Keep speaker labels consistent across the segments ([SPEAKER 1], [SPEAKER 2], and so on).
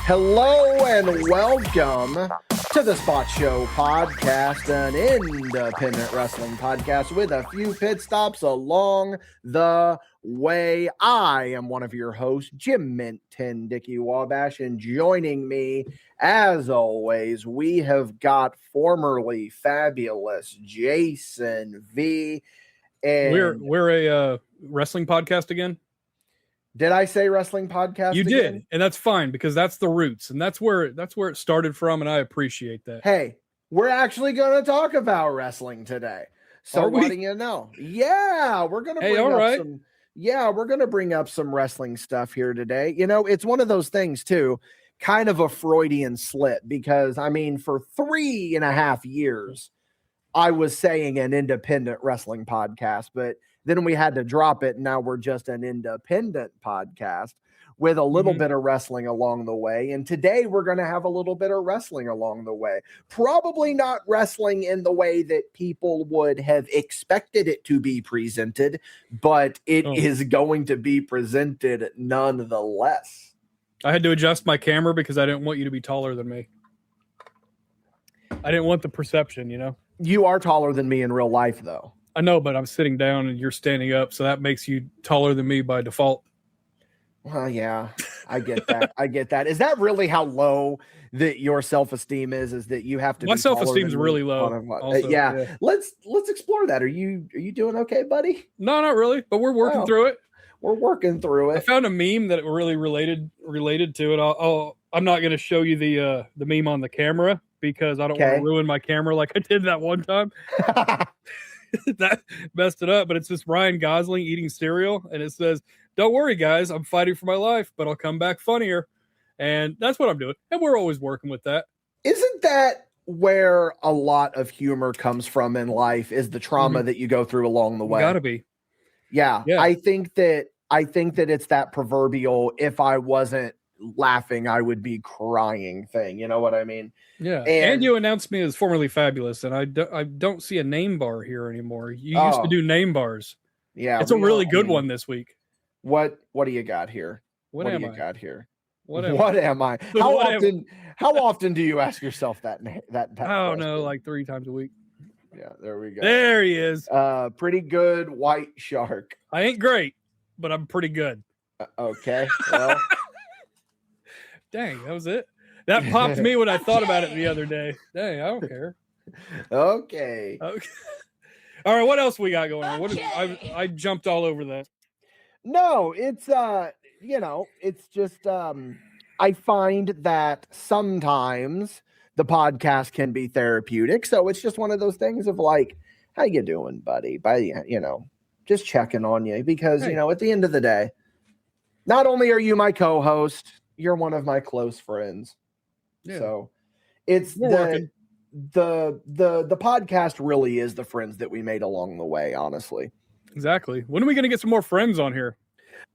[SPEAKER 1] Hello and welcome to the Spot Show podcast, an independent wrestling podcast with a few pit stops along the way. I am one of your hosts, Jim Mint 10 Dickie Wabash, and joining me, as always, we have got formerly fabulous Jason V. And
[SPEAKER 2] we're a wrestling podcast again.
[SPEAKER 1] Did I say wrestling podcast?
[SPEAKER 2] You
[SPEAKER 1] again?
[SPEAKER 2] did, and that's fine because that's the roots, and that's where it started from, and I appreciate that.
[SPEAKER 1] Hey, we're actually going to talk about wrestling today. So what do you know? Yeah, we're going to we're going to bring up some wrestling stuff here today. You know, it's one of those things too, kind of a Freudian slip, because I mean, for 3.5 years, I was saying an independent wrestling podcast, but then we had to drop it. And now we're just an independent podcast with a little bit of wrestling along the way. And today we're going to have a little bit of wrestling along the way. Probably not wrestling in the way that people would have expected it to be presented, but it is going to be presented nonetheless.
[SPEAKER 2] I had to adjust my camera because I didn't want you to be taller than me. I didn't want the perception, you know?
[SPEAKER 1] You are taller than me in real life, though.
[SPEAKER 2] I know, but I'm sitting down and you're standing up, so that makes you taller than me by default.
[SPEAKER 1] Well, yeah, I get that. I get that. Is that really how low that your self-esteem is? Is that you have to?
[SPEAKER 2] My self-esteem is really low.
[SPEAKER 1] Also, yeah. Let's explore that. Are you doing okay, buddy?
[SPEAKER 2] No, not really, but we're working through it.
[SPEAKER 1] We're working through it.
[SPEAKER 2] I found a meme that really related to it. I'm not going to show you the meme on the camera because I don't want to ruin my camera like I did that one time. That messed it up, but it's just Ryan Gosling eating cereal, and it says, "Don't worry, guys, I'm fighting for my life, but I'll come back funnier." And that's what I'm doing, and we're always working with that.
[SPEAKER 1] Isn't that where a lot of humor comes from in life? Is the trauma that you go through along the way?
[SPEAKER 2] Gotta be.
[SPEAKER 1] Yeah. I think that it's that proverbial, if I wasn't laughing, I would be crying thing. You know what I mean?
[SPEAKER 2] Yeah. And you announced me as formerly fabulous, and I don't see a name bar here anymore. You used to do name bars.
[SPEAKER 1] Yeah.
[SPEAKER 2] It's a really good one this week.
[SPEAKER 1] What do you got here?
[SPEAKER 2] What am I?
[SPEAKER 1] How often do you ask yourself that
[SPEAKER 2] I don't know, like 3 times a week.
[SPEAKER 1] Yeah, there we go.
[SPEAKER 2] There he is.
[SPEAKER 1] Pretty good white shark.
[SPEAKER 2] I ain't great, but I'm pretty good.
[SPEAKER 1] Okay. Well,
[SPEAKER 2] dang, that was it. That popped me when I thought about it the other day. Dang, I don't care.
[SPEAKER 1] Okay.
[SPEAKER 2] All right, what else we got going on? I jumped all over that.
[SPEAKER 1] No, it's it's just I find that sometimes the podcast can be therapeutic. So it's just one of those things of like, how you doing, buddy? Just checking on you because, at the end of the day, not only are you my co-host, you're one of my close friends. Yeah. So it's the podcast really is the friends that we made along the way, honestly.
[SPEAKER 2] Exactly. When are we going to get some more friends on here?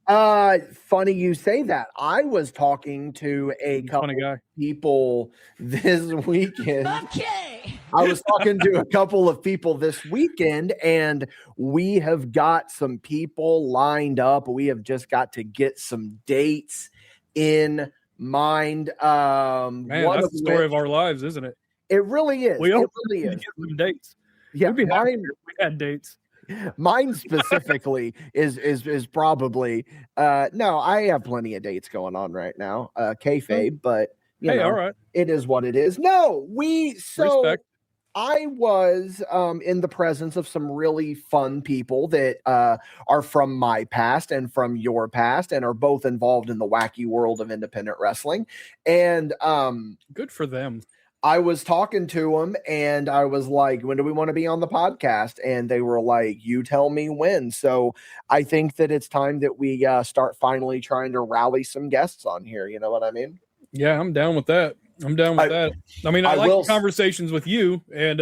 [SPEAKER 1] Funny you say that. I was talking to a couple of people this weekend. Okay. I was talking to a couple of people this weekend, and we have got some people lined up. We have just got to get some dates in mind.
[SPEAKER 2] Man, that's the story of our lives, isn't it?
[SPEAKER 1] It really is.
[SPEAKER 2] We really is. Get some dates.
[SPEAKER 1] Yeah,
[SPEAKER 2] we'd be happy if we had dates.
[SPEAKER 1] Mine specifically is probably no. I have plenty of dates going on right now. Kayfabe, but you know,
[SPEAKER 2] all right,
[SPEAKER 1] it is what it is. No, respect. I was in the presence of some really fun people that are from my past and from your past and are both involved in the wacky world of independent wrestling. And
[SPEAKER 2] good for them.
[SPEAKER 1] I was talking to them and I was like, when do we want to be on the podcast? And they were like, you tell me when. So I think that it's time that we start finally trying to rally some guests on here. You know what I mean?
[SPEAKER 2] Yeah, I'm down with that. that. I mean, I like the conversations with you and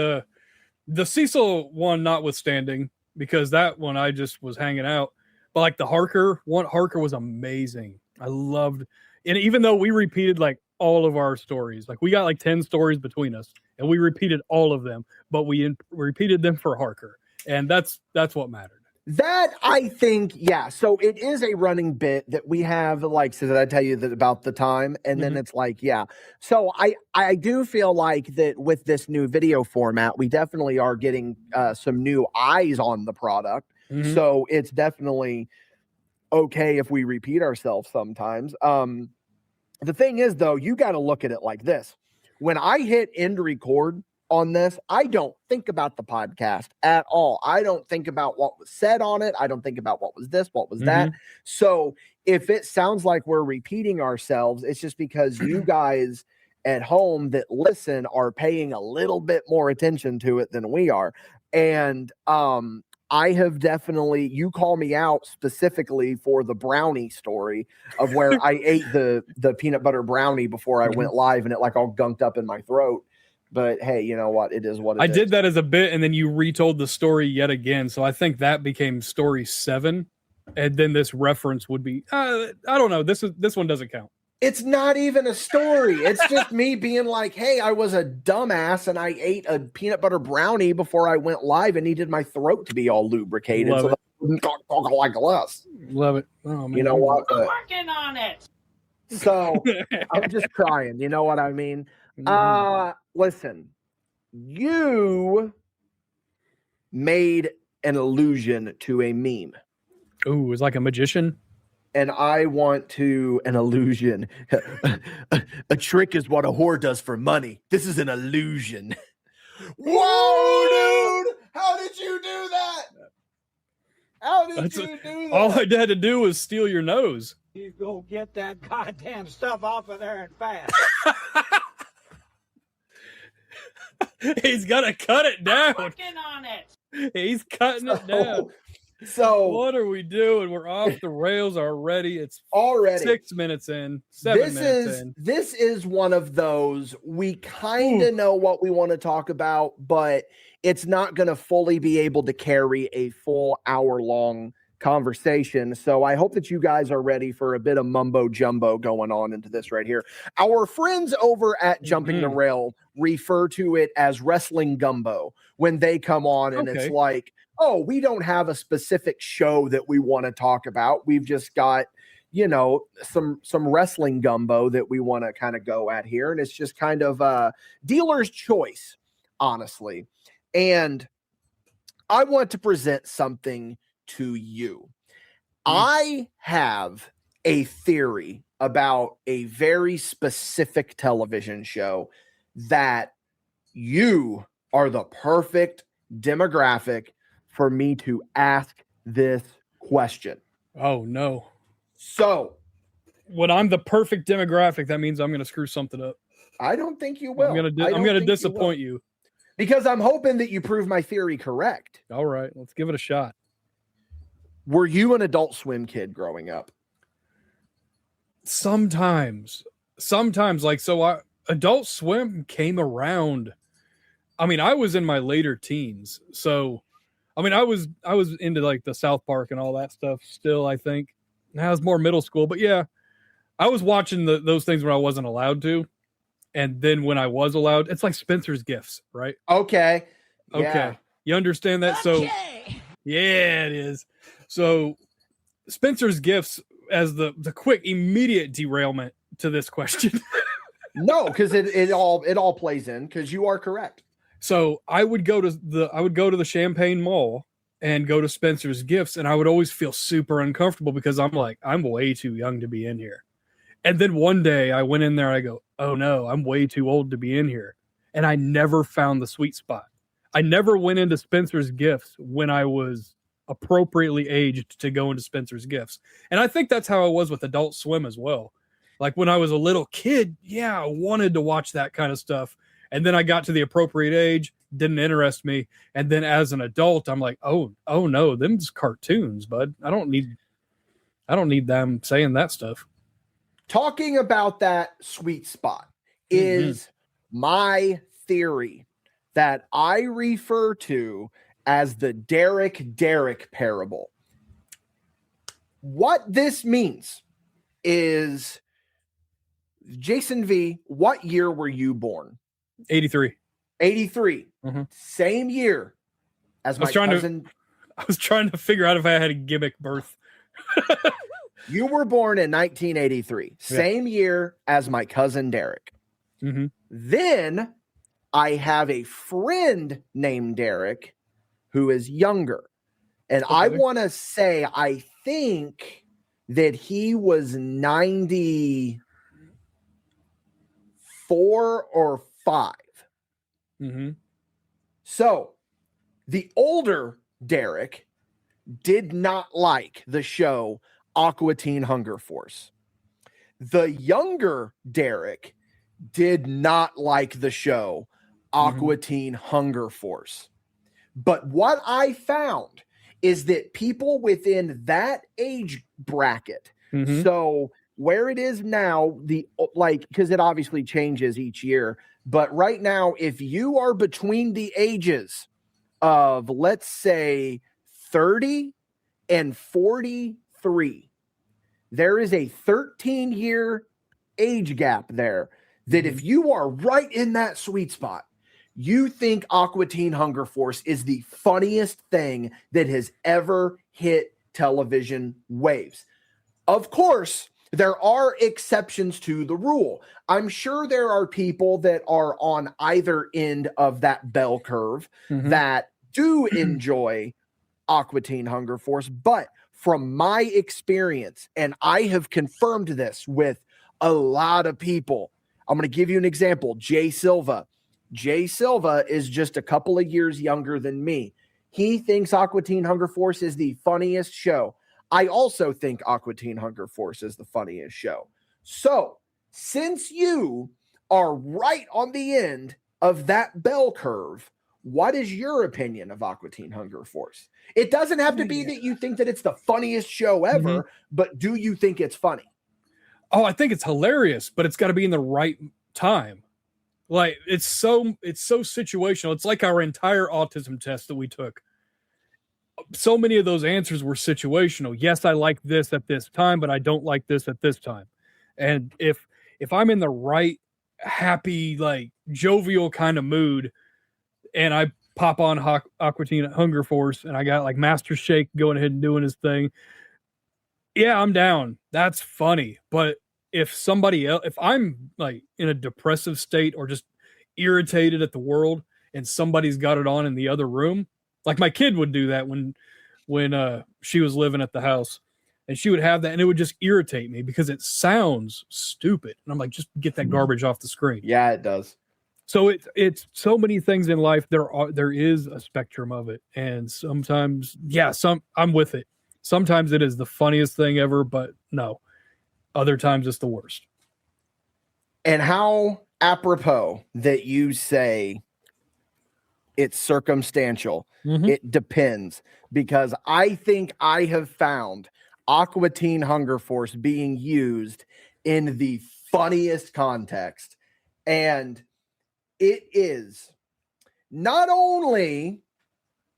[SPEAKER 2] the Cecil one notwithstanding, because that one I just was hanging out. But like the Harker was amazing. I loved, and even though we repeated like all of our stories, like we got like 10 stories between us and we repeated all of them, but we repeated them for Harker, and that's what mattered.
[SPEAKER 1] That I think, yeah. So it is a running bit that we have. Like, so did I tell you that about the time? And then it's like, yeah. So I do feel like that with this new video format, we definitely are getting some new eyes on the product. So it's definitely okay if we repeat ourselves sometimes. The thing is, though, you got to look at it like this. When I hit end record on this, I don't think about the podcast at all. I don't think about what was said on it. I don't think about what was this, what was that. So if it sounds like we're repeating ourselves, it's just because you guys at home that listen are paying a little bit more attention to it than we are. And I have definitely, you call me out specifically for the brownie story of where I ate the peanut butter brownie before I went live and it like all gunked up in my throat. But hey, you know what? It is what it is.
[SPEAKER 2] I did that as a bit, and then you retold the story yet again. So I think that became story 7, and then this reference would be. I don't know. This one doesn't count.
[SPEAKER 1] It's not even a story. It's just me being like, "Hey, I was a dumbass, and I ate a peanut butter brownie before I went live, and needed my throat to be all lubricated, so that I wouldn't talk like this."
[SPEAKER 2] Love it. Oh, man.
[SPEAKER 1] You know what?
[SPEAKER 3] I'm working on it.
[SPEAKER 1] So I'm just trying. You know what I mean? Listen, you made an allusion to a meme.
[SPEAKER 2] Ooh, it's like a magician.
[SPEAKER 1] And I want to an illusion. A trick is what a whore does for money. This is an illusion. Whoa, dude! How did you do that? How did you do that?
[SPEAKER 2] All I had to do was steal your nose.
[SPEAKER 3] You go get that goddamn stuff off of there and fast.
[SPEAKER 2] He's got to cut it down.
[SPEAKER 3] I'm working on it.
[SPEAKER 2] He's cutting it down.
[SPEAKER 1] So
[SPEAKER 2] what are we doing? We're off the rails already. It's
[SPEAKER 1] already
[SPEAKER 2] 6 minutes in, 7 minutes in.
[SPEAKER 1] This is one of those, we kind of know what we want to talk about, but it's not going to fully be able to carry a full hour-long conversation. So I hope that you guys are ready for a bit of mumbo jumbo going on into this right here. Our friends over at Jumping the Rail refer to it as wrestling gumbo when they come on, and it's like, oh, we don't have a specific show that we want to talk about. We've just got, you know, some wrestling gumbo that we want to kind of go at here. And it's just kind of a dealer's choice, honestly. And I want to present something to you. I have a theory about a very specific television show that you are the perfect demographic for me to ask this question.
[SPEAKER 2] Oh, no.
[SPEAKER 1] So,
[SPEAKER 2] when I'm the perfect demographic, that means I'm going to screw something up.
[SPEAKER 1] I don't think you will.
[SPEAKER 2] I'm going to disappoint you.
[SPEAKER 1] Because I'm hoping that you prove my theory correct.
[SPEAKER 2] All right, let's give it a shot.
[SPEAKER 1] Were you an Adult Swim kid growing up?
[SPEAKER 2] Sometimes. Like, so Adult Swim came around. I mean, I was in my later teens, so I mean, I was into like the South Park and all that stuff still, I think. Now it's more middle school, but yeah, I was watching those things when I wasn't allowed to. And then when I was allowed, it's like Spencer's Gifts, right?
[SPEAKER 1] Okay.
[SPEAKER 2] Yeah. You understand that? So yeah, it is. So Spencer's Gifts as the quick, immediate derailment to this question.
[SPEAKER 1] No, because it all plays in, because you are correct.
[SPEAKER 2] So I would go to the Champaign Mall and go to Spencer's Gifts, and I would always feel super uncomfortable because I'm like, I'm way too young to be in here. And then one day I went in there and I go, oh no, I'm way too old to be in here. And I never found the sweet spot. I never went into Spencer's Gifts when I was appropriately aged to go into Spencer's Gifts. And I think that's how I was with Adult Swim as well. Like when I was a little kid, yeah, I wanted to watch that kind of stuff. And then I got to the appropriate age, didn't interest me. And then as an adult, I'm like, oh no, them's cartoons, bud. I don't need them saying that stuff.
[SPEAKER 1] Talking about that sweet spot is my theory that I refer to as the Derek parable. What this means is, Jason V, what year were you born?
[SPEAKER 2] 83.
[SPEAKER 1] 83. Same year as my cousin.
[SPEAKER 2] I was trying to figure out if I had a gimmick birth.
[SPEAKER 1] You were born in 1983, same year as my cousin Derek.
[SPEAKER 2] Mm-hmm.
[SPEAKER 1] Then I have a friend named Derek who is younger. And I want to say, I think that he was 94 or 5.
[SPEAKER 2] Mm-hmm.
[SPEAKER 1] So the older Derek did not like the show Aqua Teen Hunger Force. The younger Derek did not like the show Aqua Teen Hunger Force. But what I found is that people within that age bracket, so where it is now, because it obviously changes each year, but right now, if you are between the ages of, let's say, 30 and 43, there is a 13-year age gap there that if you are right in that sweet spot, you think Aqua Teen Hunger Force is the funniest thing that has ever hit television waves. Of course, there are exceptions to the rule. I'm sure there are people that are on either end of that bell curve that do enjoy Aqua Teen Hunger Force, but from my experience, and I have confirmed this with a lot of people, I'm going to give you an example. Jay Silva. Jay Silva is just a couple of years younger than me. He thinks Aqua Teen Hunger Force is the funniest show. I also think Aqua Teen Hunger Force is the funniest show. So, since you are right on the end of that bell curve, what is your opinion of Aqua Teen Hunger Force? It doesn't have to be that you think that it's the funniest show ever, but do you think it's funny?
[SPEAKER 2] Oh, I think it's hilarious, but it's got to be in the right time. Like it's so situational. It's like our entire autism test that we took. So many of those answers were situational. Yes, I like this at this time, but I don't like this at this time. And if I'm in the right, happy, like jovial kind of mood, and I pop on Aqua Teen Hunger Force, and I got like Master Shake going ahead and doing his thing, yeah, I'm down. That's funny. But if somebody else, if I'm like in a depressive state or just irritated at the world and somebody's got it on in the other room, like my kid would do that when she was living at the house, and she would have that and it would just irritate me because it sounds stupid. And I'm like, just get that garbage off the screen.
[SPEAKER 1] Yeah, it does.
[SPEAKER 2] So it's so many things in life. There is a spectrum of it. And sometimes, I'm with it. Sometimes it is the funniest thing ever, but no. Other times it's the worst.
[SPEAKER 1] And how apropos that you say it's circumstantial. It depends, because I think I have found Aqua Teen Hunger Force being used in the funniest context. And it is not only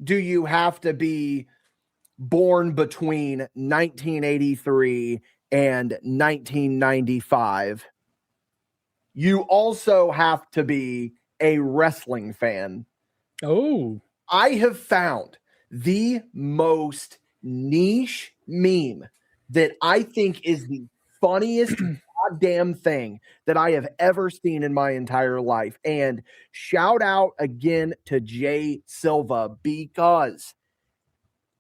[SPEAKER 1] do you have to be born between 1983 and 1995, you also have to be a wrestling fan.
[SPEAKER 2] Oh,
[SPEAKER 1] I have found the most niche meme that I think is the funniest goddamn thing that I have ever seen in my entire life. And shout out again to Jay Silva, because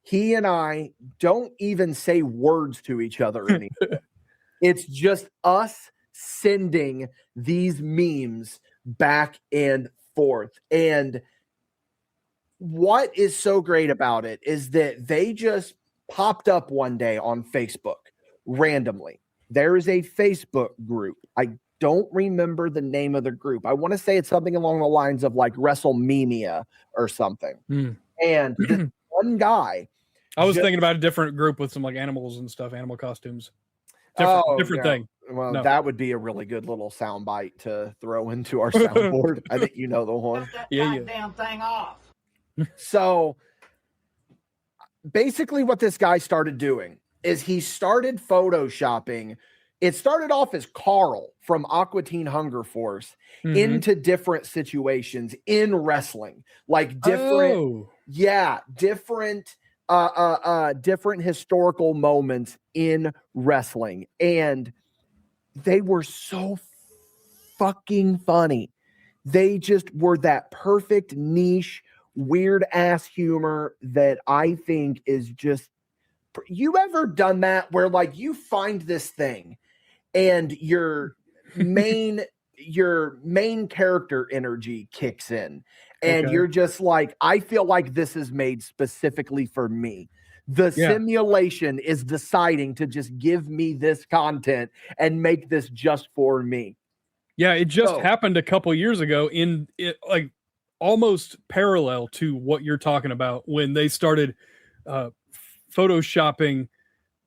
[SPEAKER 1] he and I don't even say words to each other anymore. It's just us sending these memes back and forth. And what is so great about it is that they just popped up one day on Facebook randomly. There is a Facebook group. I don't remember the name of the group. I want to say it's something along the lines of like WrestleMania or something. And this one guy,
[SPEAKER 2] I was thinking about a different group with some like animals and stuff, animal costumes. Different thing.
[SPEAKER 1] Well, that would be a really good little soundbite to throw into our soundboard. I think you know the one.
[SPEAKER 3] Cut that goddamn thing off.
[SPEAKER 1] So basically what this guy started doing is he started photoshopping. It started off as Carl from Aqua Teen Hunger Force into different situations in wrestling, like different different historical moments in wrestling, and they were so fucking funny. They just were that perfect niche, weird ass humor that I think is just. You ever done that where like you find this thing and your main character energy kicks in and you're just like, I feel like this is made specifically for me. The simulation is deciding to just give me this content and make this just for me.
[SPEAKER 2] Yeah, it just happened a couple years ago in it, like almost parallel to what you're talking about when they started photoshopping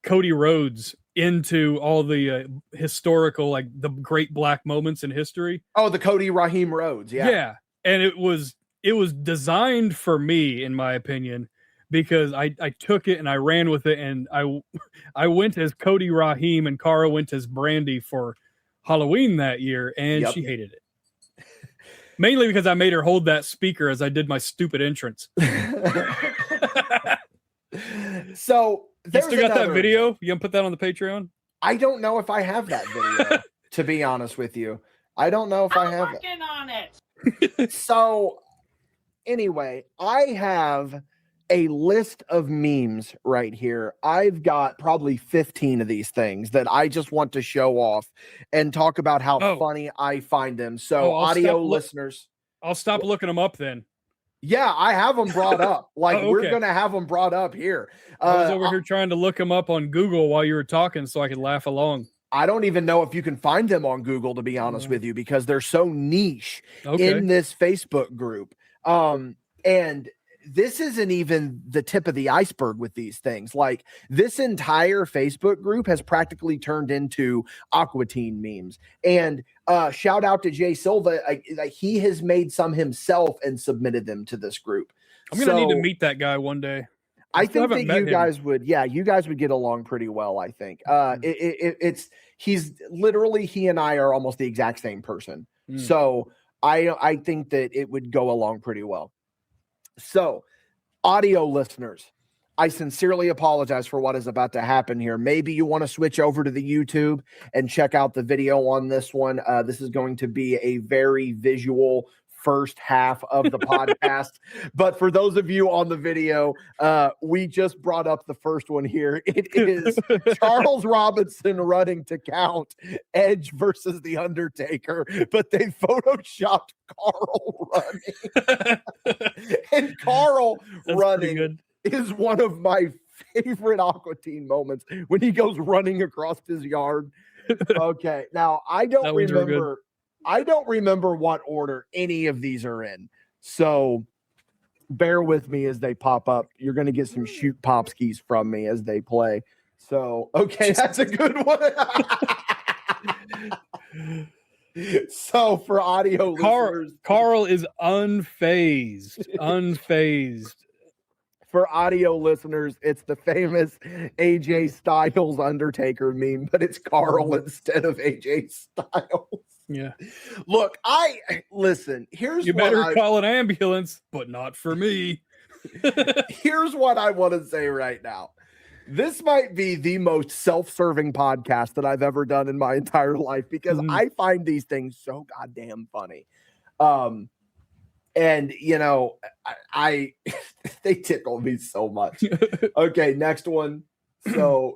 [SPEAKER 2] Cody Rhodes into all the historical, like the great black moments in history.
[SPEAKER 1] Oh, the Cody Raheem Rhodes.
[SPEAKER 2] Yeah. And it was designed for me, in my opinion, because I took it and I ran with it, and I went as Cody Raheem and Cara went as Brandy for Halloween that year, and she hated it. Mainly because I made her hold that speaker as I did my stupid entrance.
[SPEAKER 1] So
[SPEAKER 2] you still got that video? You gonna put that on the Patreon?
[SPEAKER 1] I don't know if I have that video, to be honest with you. I don't know if I have it.
[SPEAKER 3] I'm working on it.
[SPEAKER 1] So anyway, I have a list of memes right here. I've got probably 15 of these things that I just want to show off and talk about how funny I find them. So audio listeners.
[SPEAKER 2] I'll stop looking them up then.
[SPEAKER 1] Yeah, I have them brought up. Like we're going to have them brought up here.
[SPEAKER 2] I was over here trying to look them up on Google while you were talking so I could laugh along.
[SPEAKER 1] I don't even know if you can find them on Google, to be honest with you, because they're so niche in this Facebook group. And this isn't even the tip of the iceberg with these things. Like this entire Facebook group has practically turned into Aqua Teen memes. And shout out to Jay Silva. He has made some himself and submitted them to this group.
[SPEAKER 2] I'm going to need to meet that guy one day.
[SPEAKER 1] I think that you guys would get along pretty well. I think he's literally, he and I are almost the exact same person. So I think that it would go along pretty well. So audio listeners, I sincerely apologize for what is about to happen here. Maybe you want to switch over to the YouTube and check out the video on this one. This is going to be a very visual first half of the podcast. But for those of you on the video, we just brought up the first one here. It is Charles Robinson running to count Edge versus The Undertaker, but they photoshopped Carl running. And Carl running is one of my favorite Aqua Teen moments when he goes running across his yard. Okay, now I don't remember what order any of these are in. So bear with me as they pop up. You're going to get some shoot popskis from me as they play. So, okay, that's a good one. So for audio listeners,
[SPEAKER 2] Carl is unfazed.
[SPEAKER 1] For audio listeners, it's the famous AJ Styles Undertaker meme, but it's Carl instead of AJ Styles.
[SPEAKER 2] Yeah.
[SPEAKER 1] Look, listen, here's
[SPEAKER 2] you better call an ambulance, but not for me.
[SPEAKER 1] Here's what I want to say right now. This might be the most self-serving podcast that I've ever done in my entire life because I find these things so goddamn funny. And you know, I they tickle me so much. Okay, next one. So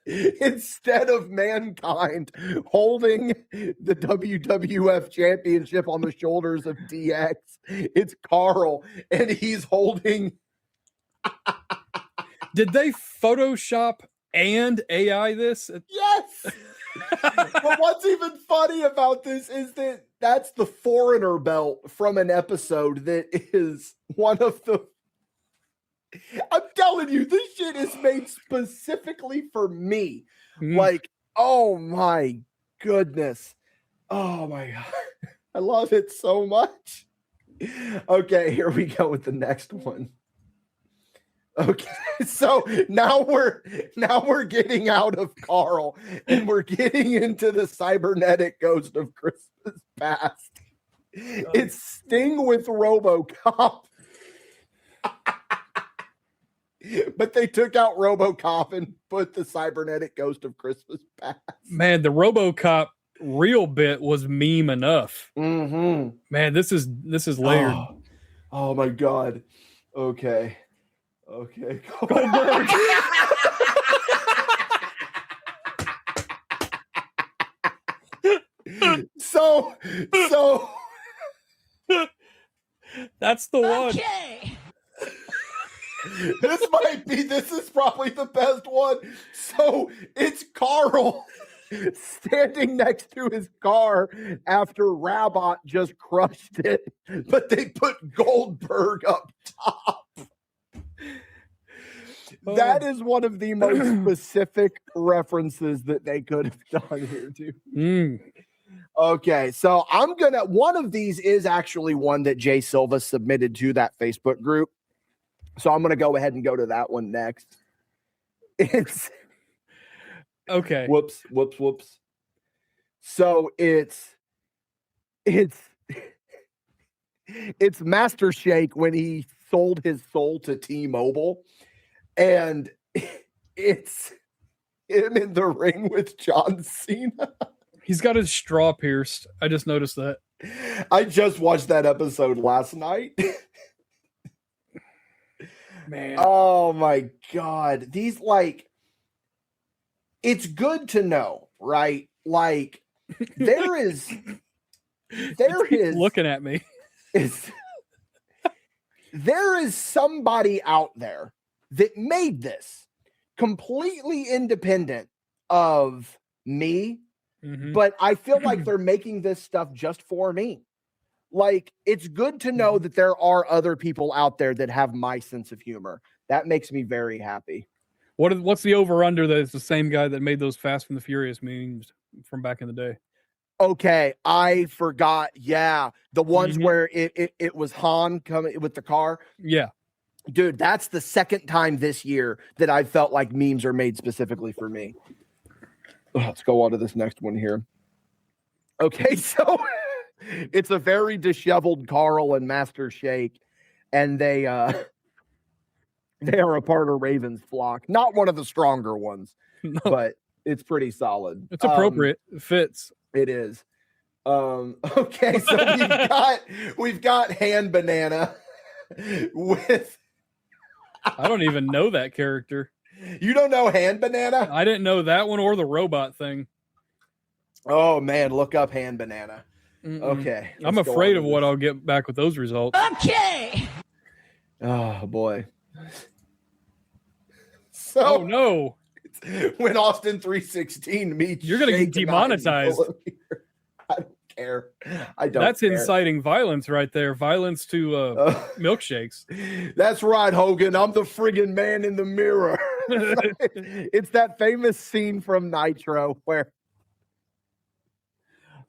[SPEAKER 1] instead of Mankind holding the WWF championship on the shoulders of DX, it's Carl, and he's holding.
[SPEAKER 2] Did they Photoshop and AI this?
[SPEAKER 1] Yes. But what's even funny about this is that that's the Foreigner belt from an episode that is one of the. I'm telling you, this shit is made specifically for me. Like, oh my goodness. Oh my God. I love it so much. Okay, here we go with the next one. Okay, so now we're getting out of Carl and we're getting into the cybernetic ghost of Christmas past. It's Sting with RoboCop. But they took out RoboCop and put the cybernetic ghost of Christmas Past.
[SPEAKER 2] Man, the RoboCop real bit was meme enough.
[SPEAKER 1] Mm-hmm.
[SPEAKER 2] Man, this is layered.
[SPEAKER 1] Oh my God. Okay. Goldberg. So
[SPEAKER 2] that's the one.
[SPEAKER 4] Okay.
[SPEAKER 1] This is probably the best one. So it's Carl standing next to his car after Rabot just crushed it, but they put Goldberg up top. That is one of the most specific references that they could have done here, too. Okay, so one of these is actually one that Jay Silva submitted to that Facebook group. So I'm going to go ahead and go to that one next. It's
[SPEAKER 2] okay.
[SPEAKER 1] Whoops. So it's Master Shake when he sold his soul to T-Mobile, and it's him in the ring with John Cena.
[SPEAKER 2] He's got his straw pierced. I just noticed that.
[SPEAKER 1] I just watched that episode last night.
[SPEAKER 2] Man.
[SPEAKER 1] Oh my God. These it's good to know, right? Like there is
[SPEAKER 2] looking at me.
[SPEAKER 1] There is somebody out there that made this completely independent of me, but I feel like they're making this stuff just for me. Like, it's good to know that there are other people out there that have my sense of humor. That makes me very happy.
[SPEAKER 2] What's the over-under that it's the same guy that made those Fast and the Furious memes from back in the day?
[SPEAKER 1] Okay, I forgot. Yeah, the ones where it was Han coming with the car.
[SPEAKER 2] Yeah.
[SPEAKER 1] Dude, that's the second time this year that I felt like memes are made specifically for me. Let's go on to this next one here. Okay, so it's a very disheveled Carl and Master Shake, and they are a part of Raven's flock. Not one of the stronger ones, but it's pretty solid.
[SPEAKER 2] It's appropriate. It fits.
[SPEAKER 1] It is. Okay, so we've got Hand Banana with.
[SPEAKER 2] I don't even know that character.
[SPEAKER 1] You don't know Hand Banana?
[SPEAKER 2] I didn't know that one or the robot thing.
[SPEAKER 1] Oh man, look up Hand Banana. Okay.
[SPEAKER 2] I'm afraid of what I'll get back with those results.
[SPEAKER 4] Okay.
[SPEAKER 1] Oh boy. So
[SPEAKER 2] oh no.
[SPEAKER 1] When Austin 316 meets,
[SPEAKER 2] you're gonna get demonetized.
[SPEAKER 1] I don't care. I don't.
[SPEAKER 2] That's
[SPEAKER 1] care.
[SPEAKER 2] inciting violence right there. Violence to milkshakes.
[SPEAKER 1] That's right, Hogan. I'm the friggin' man in the mirror. It's that famous scene from Nitro where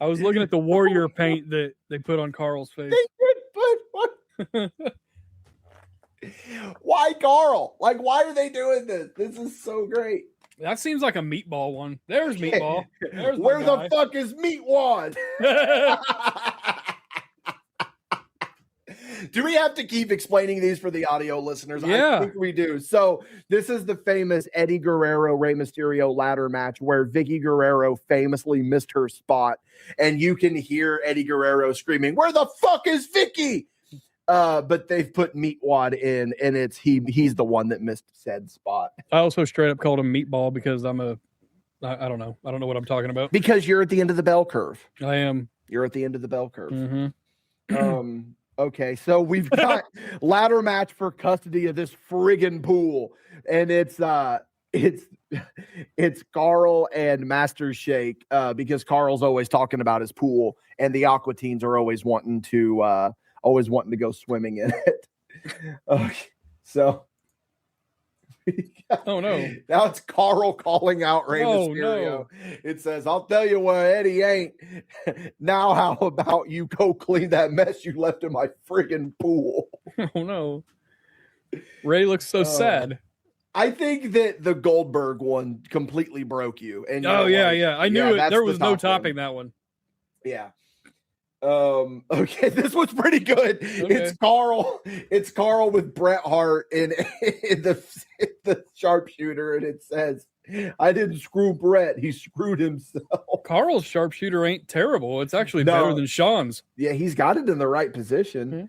[SPEAKER 2] I was looking at the warrior paint that they put on Carl's face.
[SPEAKER 1] Why Carl? Like, why are they doing this? This is so great.
[SPEAKER 2] That seems like a meatball one. There's meatball. There's
[SPEAKER 1] where the fuck is Meatwad? Do we have to keep explaining these for the audio listeners?
[SPEAKER 2] Yeah.
[SPEAKER 1] I think we do. So this is the famous Eddie Guerrero, Rey Mysterio ladder match where Vicky Guerrero famously missed her spot. And you can hear Eddie Guerrero screaming, "Where the fuck is Vicky?" But they've put Meatwad in, and it's he's the one that missed said spot.
[SPEAKER 2] I also straight up called him Meatball because I don't know. I don't know what I'm talking about.
[SPEAKER 1] Because you're at the end of the bell curve.
[SPEAKER 2] I am.
[SPEAKER 1] You're at the end of the bell curve. Okay, so we've got ladder match for custody of this friggin' pool, and it's Carl and Master Shake because Carl's always talking about his pool, and the Aqua teens are always wanting to go swimming in it. Okay, so
[SPEAKER 2] oh no!
[SPEAKER 1] Now it's Carl calling out Rey Mysterio.
[SPEAKER 2] No.
[SPEAKER 1] It says, "I'll tell you what, Eddie ain't. Now how about you go clean that mess you left in my friggin' pool?"
[SPEAKER 2] Oh no! Ray looks so sad.
[SPEAKER 1] I think that the Goldberg one completely broke you. And
[SPEAKER 2] yeah. I knew it. There was no topping that one.
[SPEAKER 1] Yeah. Okay, this was pretty good. Okay. It's Carl with Bret Hart in the sharpshooter, and it says, I didn't screw Bret, he screwed himself.
[SPEAKER 2] Carl's sharpshooter ain't terrible. It's actually better than Sean's.
[SPEAKER 1] Yeah, he's got it in the right position. Mm-hmm.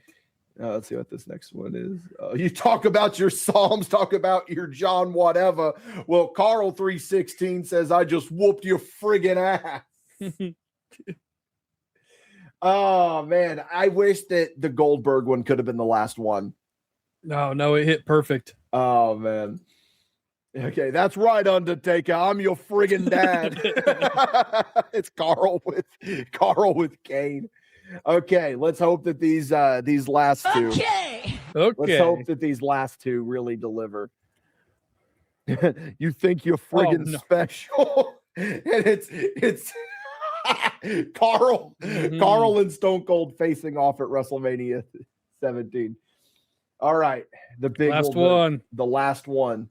[SPEAKER 1] Let's see what this next one is. You talk about your Psalms, talk about your John whatever. Well, Carl 316 says, I just whooped your friggin' ass. Oh, man. I wish that the Goldberg one could have been the last one.
[SPEAKER 2] No, it hit perfect.
[SPEAKER 1] Oh, man. Okay, that's right, Undertaker. I'm your friggin' dad. It's Carl with Kane. Okay, let's hope that these last two.
[SPEAKER 2] Okay.
[SPEAKER 1] Let's hope that these last two really deliver. You think you're friggin' special, and it's Carl and Stone Cold facing off at WrestleMania 17. All right, the big one, the last one.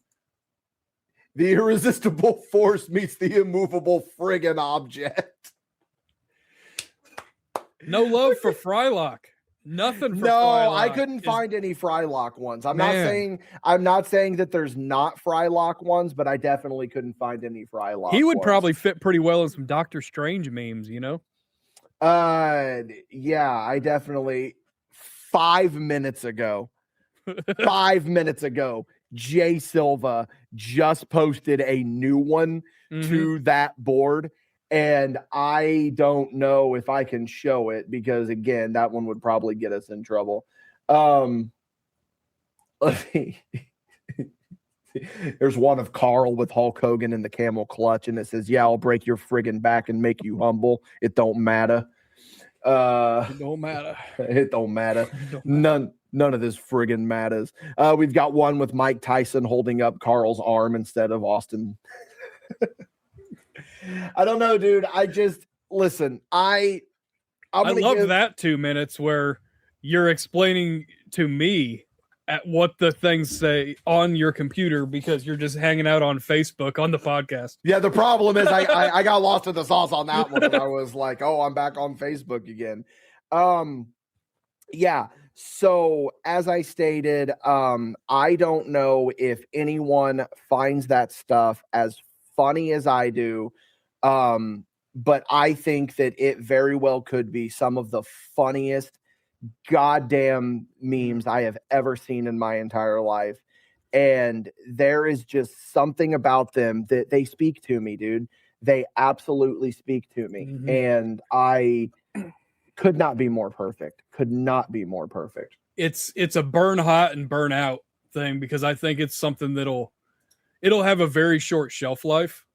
[SPEAKER 1] The irresistible force meets the immovable friggin' object.
[SPEAKER 2] No love for Frylock. Nothing for
[SPEAKER 1] Frylock. I couldn't find any Frylock ones. I'm not saying that there's not Frylock ones, but I definitely couldn't find any Frylock.
[SPEAKER 2] He would probably fit pretty well in some Doctor Strange memes, you know?
[SPEAKER 1] Yeah, I definitely 5 minutes ago. 5 minutes ago, Jay Silva just posted a new one to that board. And I don't know if I can show it because, again, that one would probably get us in trouble. There's one of Carl with Hulk Hogan in the camel clutch, and it says, yeah, I'll break your friggin' back and make you humble. It don't matter.
[SPEAKER 2] It don't matter.
[SPEAKER 1] It don't matter. None of this friggin' matters. We've got one with Mike Tyson holding up Carl's arm instead of Austin. I don't know, dude. I just listen. I
[SPEAKER 2] love that 2 minutes where you're explaining to me at what the things say on your computer because you're just hanging out on Facebook on the podcast.
[SPEAKER 1] Yeah, the problem is I got lost in the sauce on that one, and I was like, oh, I'm back on Facebook again. Yeah. So as I stated, I don't know if anyone finds that stuff as funny as I do. But I think that it very well could be some of the funniest goddamn memes I have ever seen in my entire life. And there is just something about them that they speak to me, dude. They absolutely speak to me. Mm-hmm. And I could not be more perfect. Could not be more perfect.
[SPEAKER 2] It's a burn hot and burn out thing because I think it's something it'll have a very short shelf life,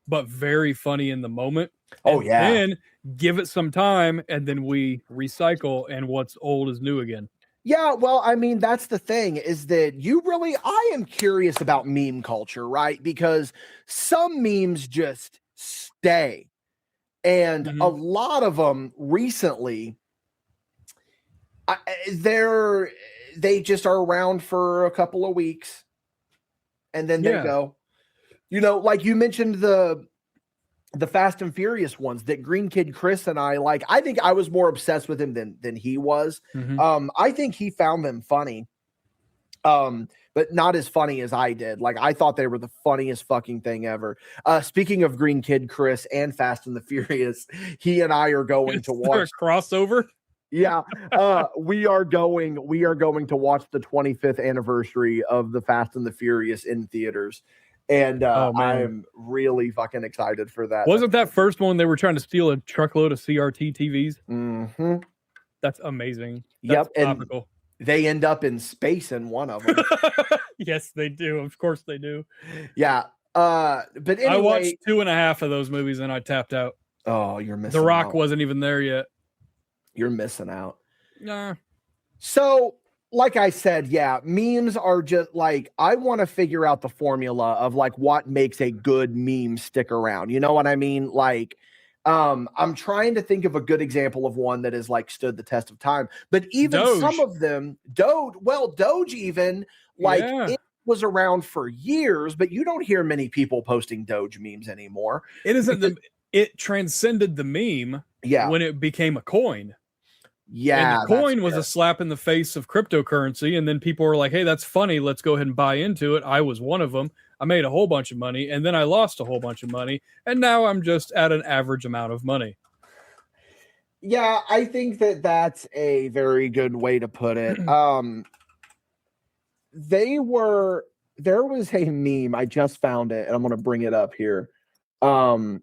[SPEAKER 2] but very funny in the moment.
[SPEAKER 1] Oh, yeah.
[SPEAKER 2] Then give it some time, and then we recycle, and what's old is new again.
[SPEAKER 1] Yeah, well, I mean, that's the thing is that I am curious about meme culture, right? Because some memes just stay. And a lot of them recently, they just are around for a couple of weeks, and then they go. You know, like you mentioned the Fast and Furious ones that Green Kid Chris and I like. I think I was more obsessed with him than he was. Mm-hmm. I think he found them funny, but not as funny as I did. Like I thought they were the funniest fucking thing ever. Speaking of Green Kid Chris and Fast and the Furious, he and I are going to watch
[SPEAKER 2] a crossover.
[SPEAKER 1] Yeah, we are going to watch the 25th anniversary of the Fast and the Furious in theaters. And I'm really fucking excited for that.
[SPEAKER 2] Wasn't that first one they were trying to steal a truckload of CRT TVs?
[SPEAKER 1] Mm-hmm.
[SPEAKER 2] That's amazing. That's topical.
[SPEAKER 1] And they end up in space in one of them.
[SPEAKER 2] Yes, they do. Of course they do.
[SPEAKER 1] Yeah. But anyway,
[SPEAKER 2] I watched 2.5 of those movies and I tapped out.
[SPEAKER 1] Oh, you're missing out.
[SPEAKER 2] The Rock wasn't even there yet.
[SPEAKER 1] You're missing out.
[SPEAKER 2] Nah.
[SPEAKER 1] So, like I said, yeah, memes are just like, I want to figure out the formula of like what makes a good meme stick around. You know what I mean? Like, I'm trying to think of a good example of one that has like stood the test of time. But even
[SPEAKER 2] Doge.
[SPEAKER 1] Some of them, Doge even, like it was around for years, but you don't hear many people posting Doge memes anymore.
[SPEAKER 2] It it transcended the meme when it became a coin.
[SPEAKER 1] Yeah.
[SPEAKER 2] And the coin was a slap in the face of cryptocurrency. And then people were like, hey, that's funny. Let's go ahead and buy into it. I was one of them. I made a whole bunch of money, and then I lost a whole bunch of money. And now I'm just at an average amount of money.
[SPEAKER 1] Yeah, I think that's a very good way to put it. There was a meme. I just found it, and I'm going to bring it up here. Open.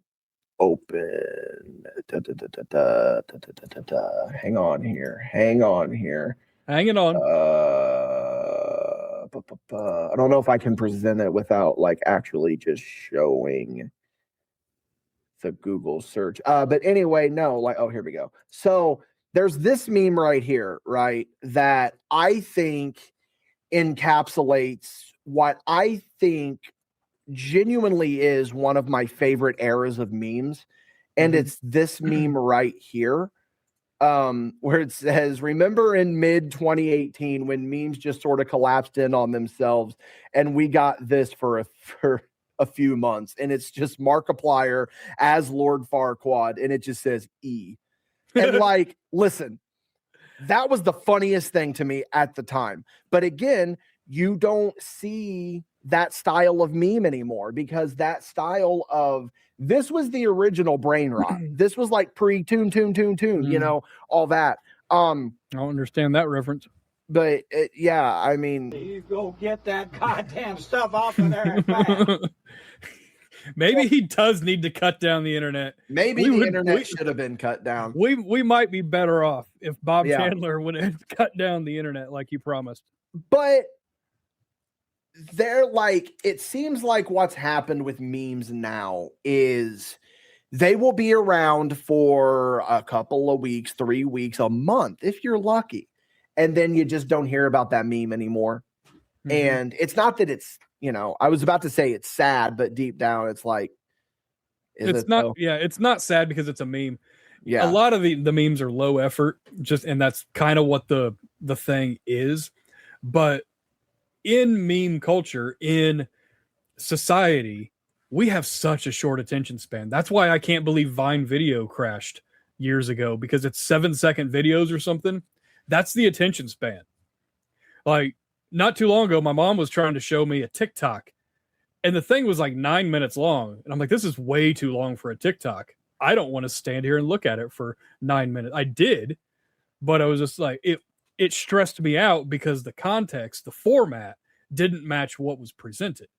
[SPEAKER 1] Hang on here.
[SPEAKER 2] Hanging on.
[SPEAKER 1] I don't know if I can present it without like actually just showing the Google search. But anyway, no, like, oh, here we go. So there's this meme right here, right? That I think encapsulates what I think genuinely is one of my favorite eras of memes. And it's this meme right here, where it says, remember in mid 2018 when memes just sort of collapsed in on themselves, and we got this for a few months, and it's just Markiplier as Lord Farquaad, and it just says E. And like, listen, that was the funniest thing to me at the time. But again, you don't see that style of meme anymore, because that style of, this was the original brain rot. This was like pre-tune, you know, all that.
[SPEAKER 2] I don't understand that reference.
[SPEAKER 1] But yeah, I mean,
[SPEAKER 3] you go get that goddamn stuff off of there and back.
[SPEAKER 2] Maybe he does need to cut down the internet.
[SPEAKER 1] Maybe the internet should have been cut down.
[SPEAKER 2] We might be better off if Bob Chandler would have cut down the internet like he promised.
[SPEAKER 1] But they're like, it seems like what's happened with memes now is they will be around for a couple of weeks, 3 weeks, a month, if you're lucky. And then you just don't hear about that meme anymore. And it's not that it's, you know, I was about to say it's sad, but deep down it's like,
[SPEAKER 2] it's not, though? Yeah, it's not sad because it's a meme.
[SPEAKER 1] Yeah.
[SPEAKER 2] A lot of the memes are low effort, and that's kind of what the thing is. But in meme culture, in society, we have such a short attention span. That's why I can't believe Vine Video crashed years ago, because it's 7-second videos or something. That's the attention span. Like, not too long ago, my mom was trying to show me a TikTok, and the thing was like 9 minutes long. And I'm like, this is way too long for a TikTok. I don't want to stand here and look at it for 9 minutes. I did, but I was just like, it stressed me out because the context, the format didn't match what was presented.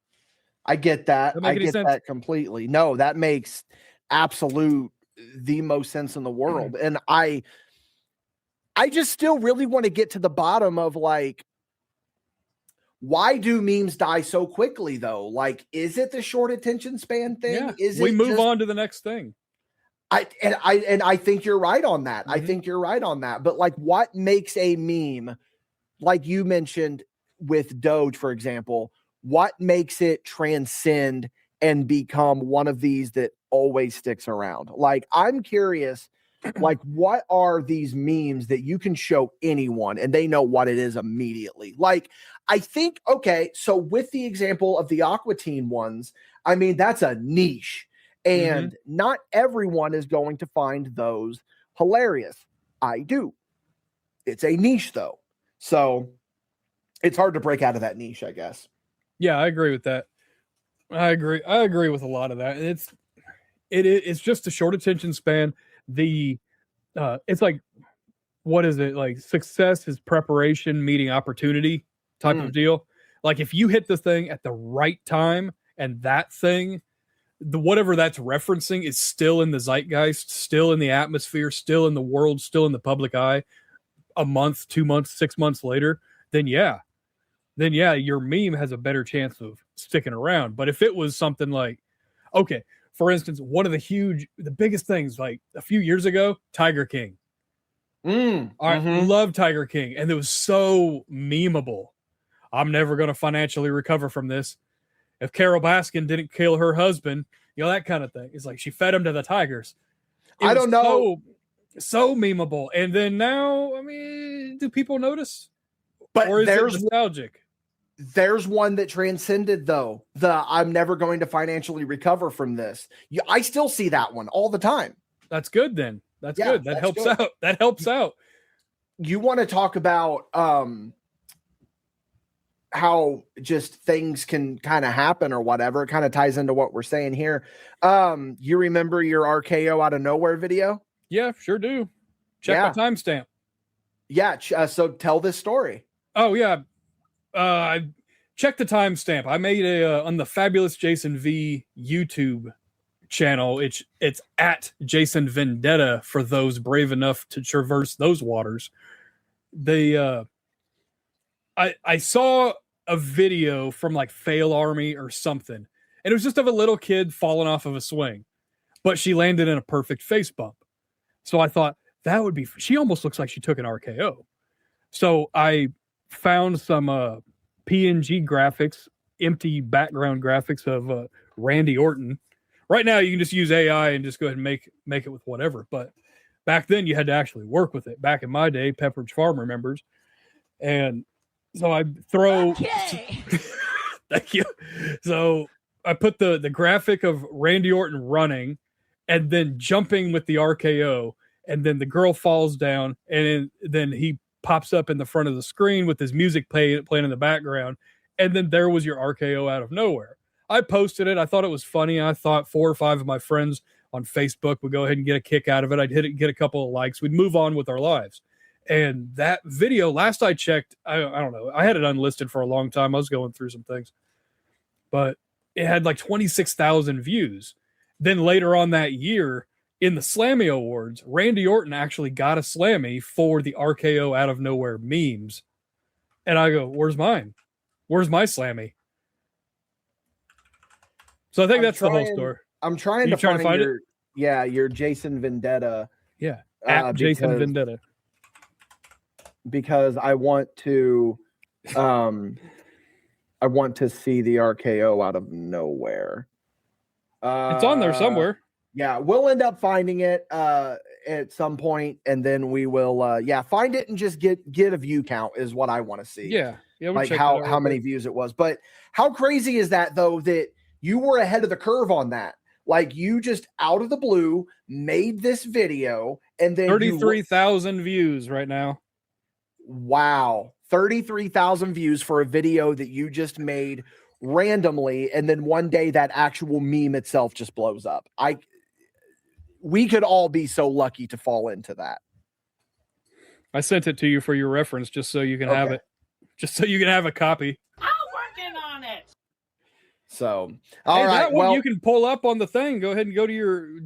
[SPEAKER 1] I get that. I get that completely. No, that makes the most sense in the world. And I just still really want to get to the bottom of like, why do memes die so quickly though? Like, is it the short attention span thing?
[SPEAKER 2] Yeah, we move on to the next thing.
[SPEAKER 1] I think you're right on that. I think you're right on that. But like, what makes a meme, like you mentioned with Doge, for example, what makes it transcend and become one of these that always sticks around? Like, I'm curious, like, what are these memes that you can show anyone and they know what it is immediately? Like, I think, okay, so with the example of the Aqua Teen ones, I mean, that's a niche. And not everyone is going to find those hilarious. I do. It's a niche, though. So it's hard to break out of that niche, I guess.
[SPEAKER 2] Yeah, I agree with that. I agree with a lot of that. It's just a short attention span. It's like, what is it? Like, success is preparation meeting opportunity type of deal. Like, if you hit the thing at the right time and that thing, whatever that's referencing is still in the zeitgeist, still in the atmosphere, still in the world, still in the public eye, a month, 2 months, 6 months later, then yeah, your meme has a better chance of sticking around. But if it was something like, okay, for instance, one of the biggest things, like a few years ago, Tiger King. I love Tiger King, and it was so memeable. I'm never going to financially recover from this. If Carol Baskin didn't kill her husband, you know, that kind of thing. It's like she fed him to the tigers.
[SPEAKER 1] I don't know.
[SPEAKER 2] So memeable. And then now, I mean, do people notice?
[SPEAKER 1] But
[SPEAKER 2] or is it nostalgic?
[SPEAKER 1] There's one that transcended, though. I'm never going to financially recover from this. I still see that one all the time.
[SPEAKER 2] That's good then. That's good. That helps out. That helps out.
[SPEAKER 1] You want to talk about how just things can kind of happen or whatever. It kind of ties into what we're saying here. You remember your RKO out of nowhere video?
[SPEAKER 2] Yeah, sure do. Check my timestamp.
[SPEAKER 1] Yeah. So tell this story.
[SPEAKER 2] Oh, yeah. I checked the timestamp. I made on the Fabulous Jason V YouTube channel. It's at Jason Vendetta for those brave enough to traverse those waters. I saw a video from like Fail Army or something, and it was just of a little kid falling off of a swing, but she landed in a perfect face bump. So I thought that would be, she almost looks like she took an RKO. So I found some PNG graphics, empty background graphics of Randy Orton. Right now you can just use AI and just go ahead and make it with whatever, but back then you had to actually work with it. Back in my day, Pepperidge Farm remembers. And so I throw thank you. So I put the graphic of Randy Orton running and then jumping with the RKO, and then the girl falls down, and then he pops up in the front of the screen with his music playing in the background, and then there was your RKO out of nowhere. I posted it. I thought it was funny. I thought 4 or 5 of my friends on Facebook would go ahead and get a kick out of it. I'd get a couple of likes. We'd move on with our lives. And that video, last I checked, I don't know. I had it unlisted for a long time. I was going through some things, but it had like 26,000 views. Then later on that year in the Slammy Awards, Randy Orton actually got a Slammy for the RKO out of nowhere memes. And I go, where's mine? Where's my Slammy? So I think that's the whole story.
[SPEAKER 1] I'm trying to find it. Yeah, your Jason Vendetta.
[SPEAKER 2] Yeah, at Jason Vendetta.
[SPEAKER 1] Because I want to see the RKO out of nowhere.
[SPEAKER 2] It's on there somewhere.
[SPEAKER 1] Yeah, we'll end up finding it at some point, and then we will find it and just get a view count is what I want to see.
[SPEAKER 2] Yeah, we'll
[SPEAKER 1] like how many views it was. But how crazy is that though, that you were ahead of the curve on that? Like, you just out of the blue made this video, and then
[SPEAKER 2] 33,000 views right now.
[SPEAKER 1] Wow. 33,000 views for a video that you just made randomly, and then one day that actual meme itself just blows up. We could all be so lucky to fall into that.
[SPEAKER 2] I sent it to you for your reference, just so you can have it. Just so you can have a copy.
[SPEAKER 3] I'm working on it.
[SPEAKER 1] So, all right.
[SPEAKER 2] Well, you can pull up on the thing. Go ahead and go to your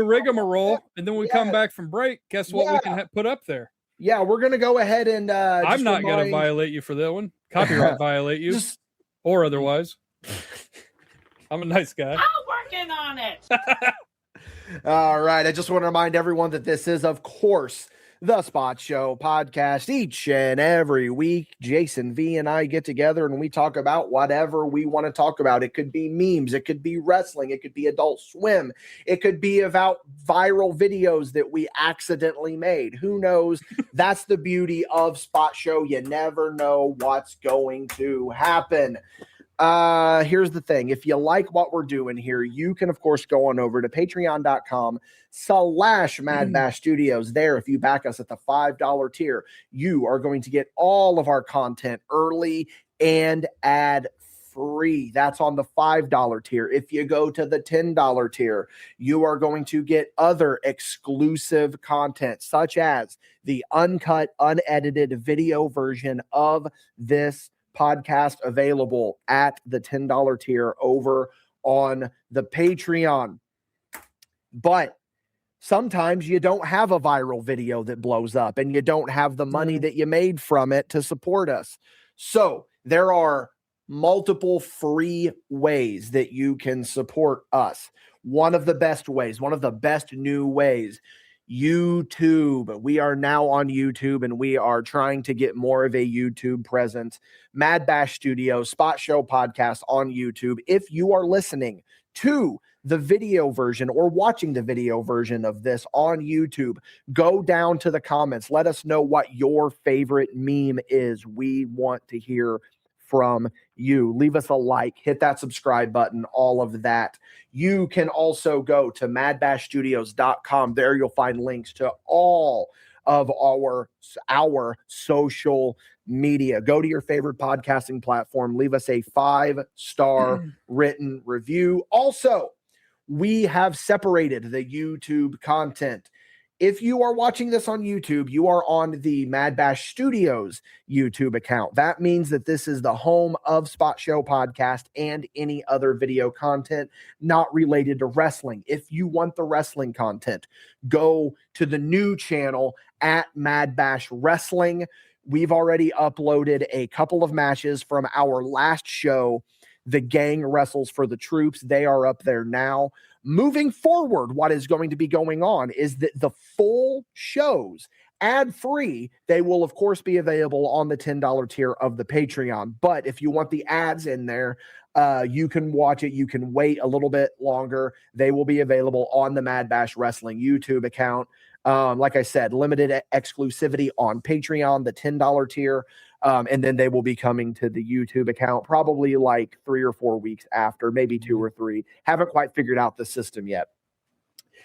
[SPEAKER 2] rigmarole, and then when we come back from break, guess what we can put up there?
[SPEAKER 1] Yeah, we're gonna go ahead and.
[SPEAKER 2] I'm not gonna violate you for that one. Copyright violate you, or otherwise. I'm a nice guy.
[SPEAKER 3] I'm working on it.
[SPEAKER 1] All right. I just want to remind everyone that this is, of course, the Spot Show podcast. Each and every week, Jason V and I get together and we talk about whatever we want to talk about. It could be memes. It could be wrestling. It could be Adult Swim. It could be about viral videos that we accidentally made. Who knows? That's the beauty of Spot Show. You never know what's going to happen. Here's the thing. If you like what we're doing here, you can, of course, go on over to patreon.com/MadBash Studios. There, if you back us at the $5 tier, you are going to get all of our content early and ad free. That's on the $5 tier. If you go to the $10 tier, you are going to get other exclusive content, such as the uncut, unedited video version of this podcast available at the $10 tier over on the Patreon. But sometimes you don't have a viral video that blows up and you don't have the money that you made from it to support us. So there are multiple free ways that you can support us. One of the best ways, one of the best new ways, YouTube. We are now on YouTube and we are trying to get more of a YouTube presence. MadBash Studios, Spot Show Podcast on YouTube. If you are listening to the video version or watching the video version of this on YouTube, go down to the comments. Let us know what your favorite meme is. We want to hear from you. Leave us a like, hit that subscribe button, all of that. You can also go to MadBashStudios.com. There you'll find links to all of our social media. Go to your favorite podcasting platform. Leave us a 5-star written review. Also, we have separated the YouTube content. If you are watching this on YouTube, you are on the MadBash Studios YouTube account. That means that this is the home of Spot Show Podcast and any other video content not related to wrestling. If you want the wrestling content, go to the new channel at MadBash Wrestling. We've already uploaded a couple of matches from our last show. The gang wrestles for the troops. They are up there now. Moving forward, what is going to be going on is that the full shows, ad-free, they will, of course, be available on the $10 tier of the Patreon. But if you want the ads in there, you can watch it. You can wait a little bit longer. They will be available on the MadBash Wrestling YouTube account. Like I said, limited exclusivity on Patreon, the $10 tier. And then they will be coming to the YouTube account probably like 3 or 4 weeks after, maybe 2 or 3. Haven't quite figured out the system yet.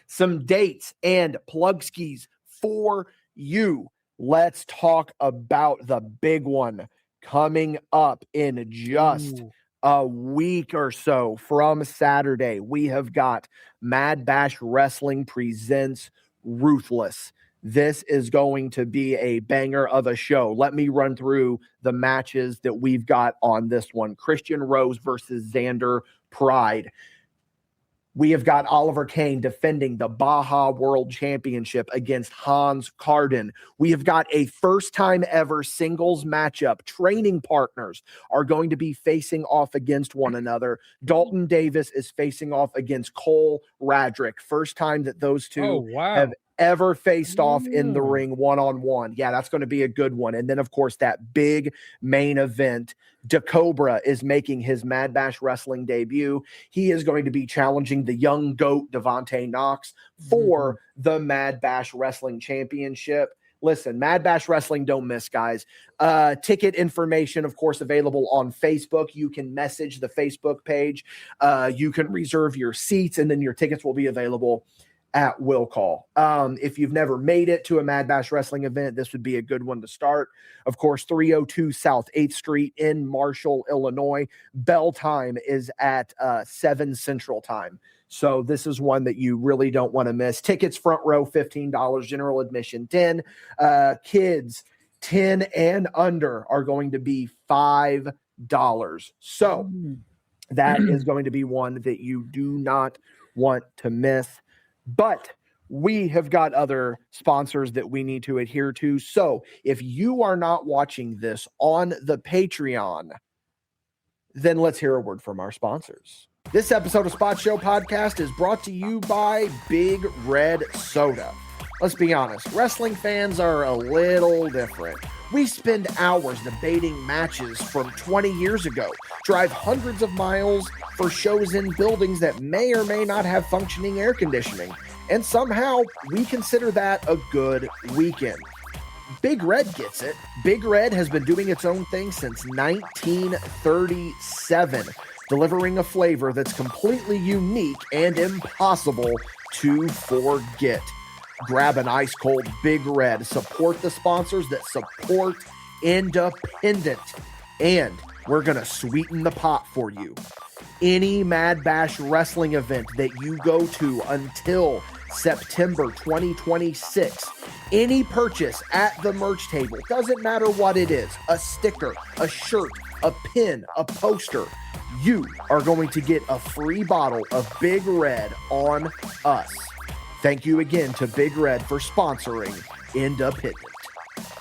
[SPEAKER 1] Some dates and plug skis for you. Let's talk about the big one coming up in just a week or so from Saturday. We have got MadBash Wrestling presents Ruthless. This is going to be a banger of a show. Let me run through the matches that we've got on this one. Christian Rose versus Xander Pride. We have got Oliver Kane defending the Baja World Championship against Hans Carden. We have got a first-time ever singles matchup. Training partners are going to be facing off against one another. Dalton Davis is facing off against Cole Radrick. First time that those two have ever faced off in the ring one-on-one. Yeah, that's going to be a good one. And then, of course, that big main event, DeCobra is making his MadBash Wrestling debut. He is going to be challenging the young GOAT, Devontae Knox, for the MadBash Wrestling Championship. Listen, MadBash Wrestling, don't miss, guys. Ticket information, of course, available on Facebook. You can message the Facebook page. You can reserve your seats, and then your tickets will be available at will call. If you've never made it to a MadBash Wrestling event, this would be a good one to start. Of course, 302 South 8th Street in Marshall, Illinois. Bell time is at 7 Central Time. So this is one that you really don't want to miss. Tickets front row, $15. General admission, $10. Kids, 10 and under are going to be $5. So that is going to be one that you do not want to miss. But we have got other sponsors that we need to adhere to. So if you are not watching this on the Patreon, then let's hear a word from our sponsors. This episode of Spot Show Podcast is brought to you by Big Red Soda. Let's be honest, wrestling fans are a little different. We spend hours debating matches from 20 years ago, drive hundreds of miles for shows in buildings that may or may not have functioning air conditioning, and somehow we consider that a good weekend. Big Red gets it. Big Red has been doing its own thing since 1937, delivering a flavor that's completely unique and impossible to forget. Grab an ice cold Big Red. Support the sponsors that support independent. And we're going to sweeten the pot for you. Any MadBash Wrestling event that you go to until September 2026, any purchase at the merch table, doesn't matter what it is, a sticker, a shirt, a pin, a poster, you are going to get a free bottle of Big Red on us. Thank you again to Big Red for sponsoring Independent.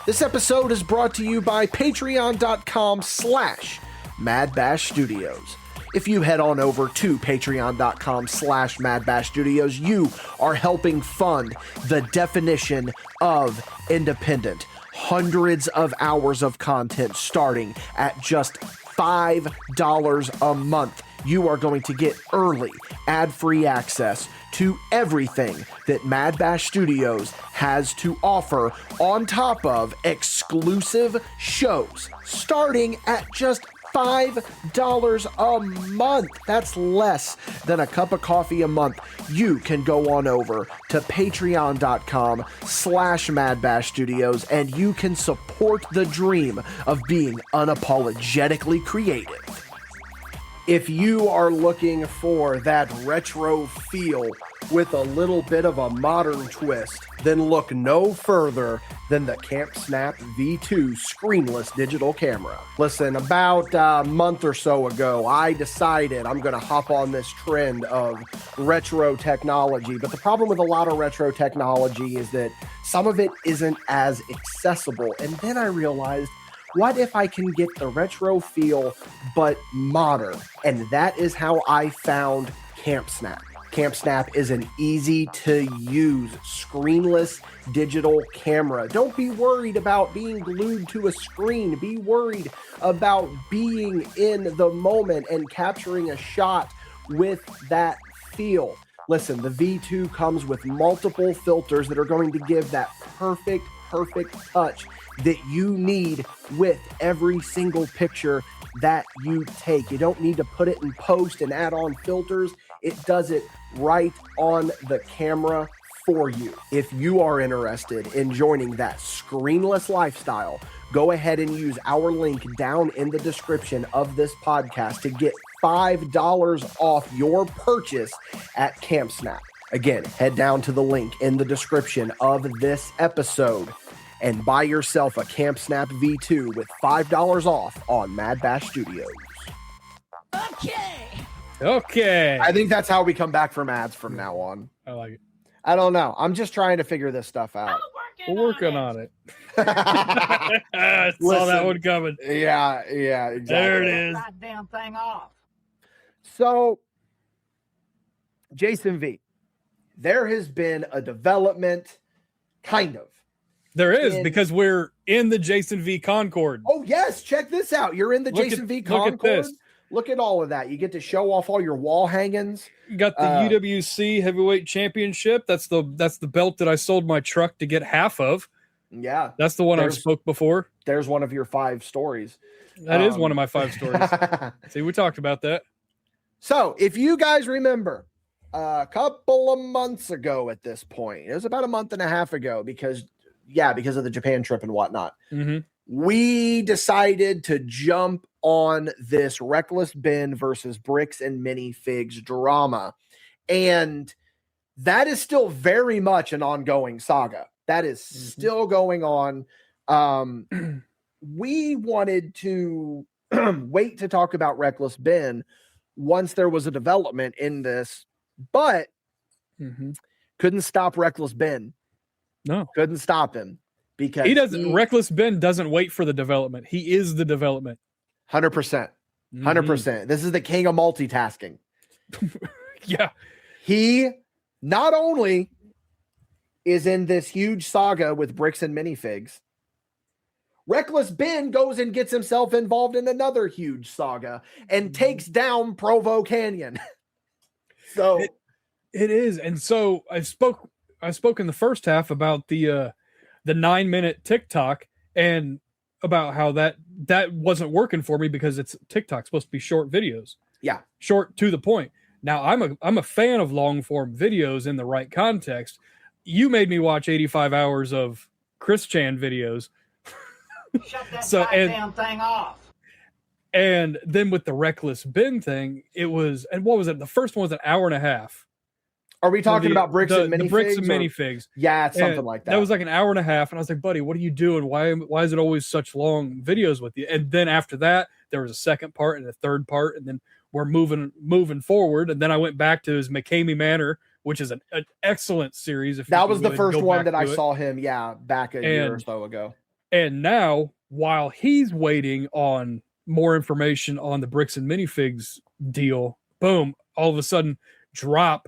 [SPEAKER 1] This episode is brought to you by patreon.com/MadBash Studios. If you head on over to patreon.com/MadBash Studios, you are helping fund the definition of independent. Hundreds of hours of content starting at just $5 a month. You are going to get early, ad-free access to everything that MadBash Studios has to offer, on top of exclusive shows starting at just $5 a month. That's less than a cup of coffee a month. You can go on over to patreon.com/MadBash Studios and you can support the dream of being unapologetically creative. If you are looking for that retro feel with a little bit of a modern twist, then look no further than the Camp Snap V2 screenless digital camera. Listen, about a month or so ago, I decided I'm going to hop on this trend of retro technology. But the problem with a lot of retro technology is that some of it isn't as accessible. And then I realized, what if I can get the retro feel, but modern? And that is how I found Camp Snap. Camp Snap is an easy-to-use, screenless digital camera. Don't be worried about being glued to a screen. Be worried about being in the moment and capturing a shot with that feel. Listen, the V2 comes with multiple filters that are going to give that perfect touch that you need with every single picture that you take. You don't need to put it in post and add on filters. It does it right on the camera for you. If you are interested in joining that screenless lifestyle, go ahead and use our link down in the description of this podcast to get $5 off your purchase at Camp Snap. Again, head down to the link in the description of this episode and buy yourself a Camp Snap V2 with $5 off on MadBash Studios.
[SPEAKER 2] Okay.
[SPEAKER 1] I think that's how we come back from ads from now on.
[SPEAKER 2] I like it.
[SPEAKER 1] I don't know. I'm just trying to figure this stuff out.
[SPEAKER 2] We're working on it. I saw that one coming.
[SPEAKER 1] Yeah, exactly.
[SPEAKER 2] There it is.
[SPEAKER 3] Goddamn thing off.
[SPEAKER 1] So, Jason V, there has been a development, kind of.
[SPEAKER 2] There is, because we're in the Jason V Concord.
[SPEAKER 1] Oh, yes. Check this out. You're in the Jason V Concord.
[SPEAKER 2] Look at this.
[SPEAKER 1] Look at all of that. You get to show off all your wall hangings.
[SPEAKER 2] You got the UWC Heavyweight Championship. That's the belt that I sold my truck to get half of.
[SPEAKER 1] Yeah.
[SPEAKER 2] That's the one I spoke before.
[SPEAKER 1] There's one of your 5 stories.
[SPEAKER 2] That is one of my 5 stories. See, we talked about that.
[SPEAKER 1] So, if you guys remember, a couple of months ago at this point, it was about a month and a half ago because of the Japan trip and whatnot, we decided to jump on this Reckless Ben versus Bricks and Minifigs drama. And that is still very much an ongoing saga. That is still going on. We wanted to wait to talk about Reckless Ben once there was a development in this, but couldn't stop Reckless Ben.
[SPEAKER 2] No,
[SPEAKER 1] couldn't stop him because
[SPEAKER 2] he doesn't. Reckless Ben doesn't wait for the development. He is the development.
[SPEAKER 1] 100%. 100%. This is the king of multitasking.
[SPEAKER 2] Yeah.
[SPEAKER 1] He not only is in this huge saga with Bricks and Minifigs, Reckless Ben goes and gets himself involved in another huge saga and takes down Provo Canyon. So
[SPEAKER 2] it is. And so I spoke in the first half about the 9-minute TikTok and about how that wasn't working for me because it's TikTok supposed to be short videos.
[SPEAKER 1] Yeah.
[SPEAKER 2] Short to the point. Now I'm a fan of long form videos in the right context. You made me watch 85 hours of Chris Chan videos.
[SPEAKER 3] Shut that goddamn thing off.
[SPEAKER 2] And then with the Reckless Ben thing, it was, and what was it? The first one was an hour and a half.
[SPEAKER 1] Are we talking about Bricks and Minifigs?
[SPEAKER 2] The Bricks and Minifigs.
[SPEAKER 1] Yeah, it's something like that.
[SPEAKER 2] That was like an hour and a half. And I was like, buddy, what are you doing? Why is it always such long videos with you? And then after that, there was a second part and a third part. And then we're moving forward. And then I went back to his McCamey Manor, which is an excellent series.
[SPEAKER 1] That was the first one that I saw him, back a year or so ago.
[SPEAKER 2] And now, while he's waiting on more information on the Bricks and Minifigs deal, boom, all of a sudden drop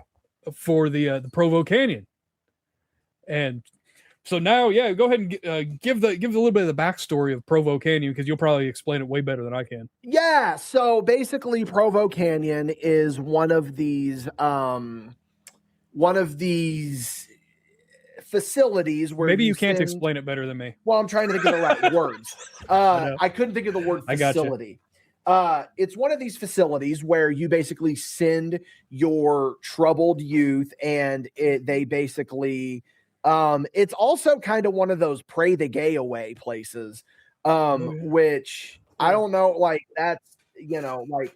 [SPEAKER 2] for the Provo Canyon. And so now, go ahead and give a little bit of the backstory of Provo Canyon, because you'll probably explain it way better than I can.
[SPEAKER 1] Yeah, so basically Provo Canyon is one of these facilities where
[SPEAKER 2] maybe you can't explain it better than me.
[SPEAKER 1] Well, I'm trying to think of the right words. I couldn't think of the word facility. It's one of these facilities where you basically send your troubled youth, and they basically, it's also kind of one of those pray the gay away places, which I don't know, like that's, like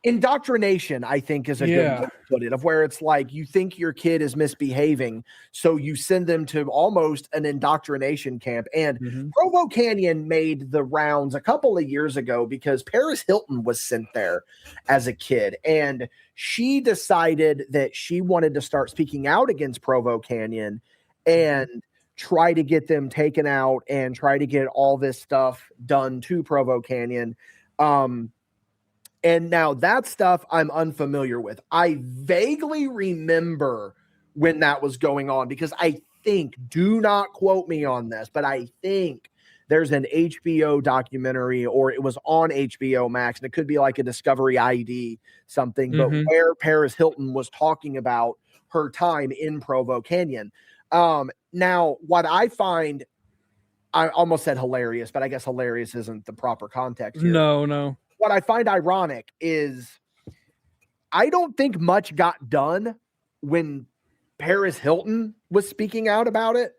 [SPEAKER 1] indoctrination, I think, is a good way to put it, of where it's like you think your kid is misbehaving, so you send them to almost an indoctrination camp. And Provo Canyon made the rounds a couple of years ago because Paris Hilton was sent there as a kid, and she decided that she wanted to start speaking out against Provo Canyon and try to get them taken out and try to get all this stuff done to Provo Canyon. And now that stuff I'm unfamiliar with. I vaguely remember when that was going on because I think, do not quote me on this, but I think there's an HBO documentary, or it was on HBO Max, and it could be like a Discovery ID something, but where Paris Hilton was talking about her time in Provo Canyon. Now, what I find, I almost said hilarious, but I guess hilarious isn't the proper context here.
[SPEAKER 2] No.
[SPEAKER 1] What I find ironic is I don't think much got done when Paris Hilton was speaking out about it,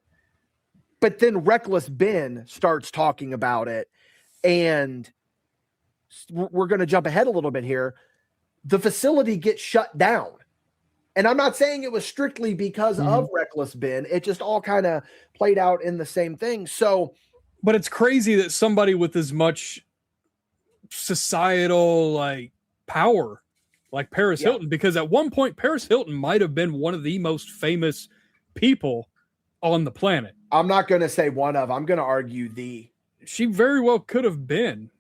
[SPEAKER 1] but then Reckless Ben starts talking about it, and we're going to jump ahead a little bit here. The facility gets shut down, and I'm not saying it was strictly because of Reckless Ben. It just all kind of played out in the same thing. So,
[SPEAKER 2] but it's crazy that somebody with as much societal like power like Paris Hilton, because at one point Paris Hilton might have been one of the most famous people on the planet.
[SPEAKER 1] I'm not going to say one of, I'm going to argue
[SPEAKER 2] she very well could have been,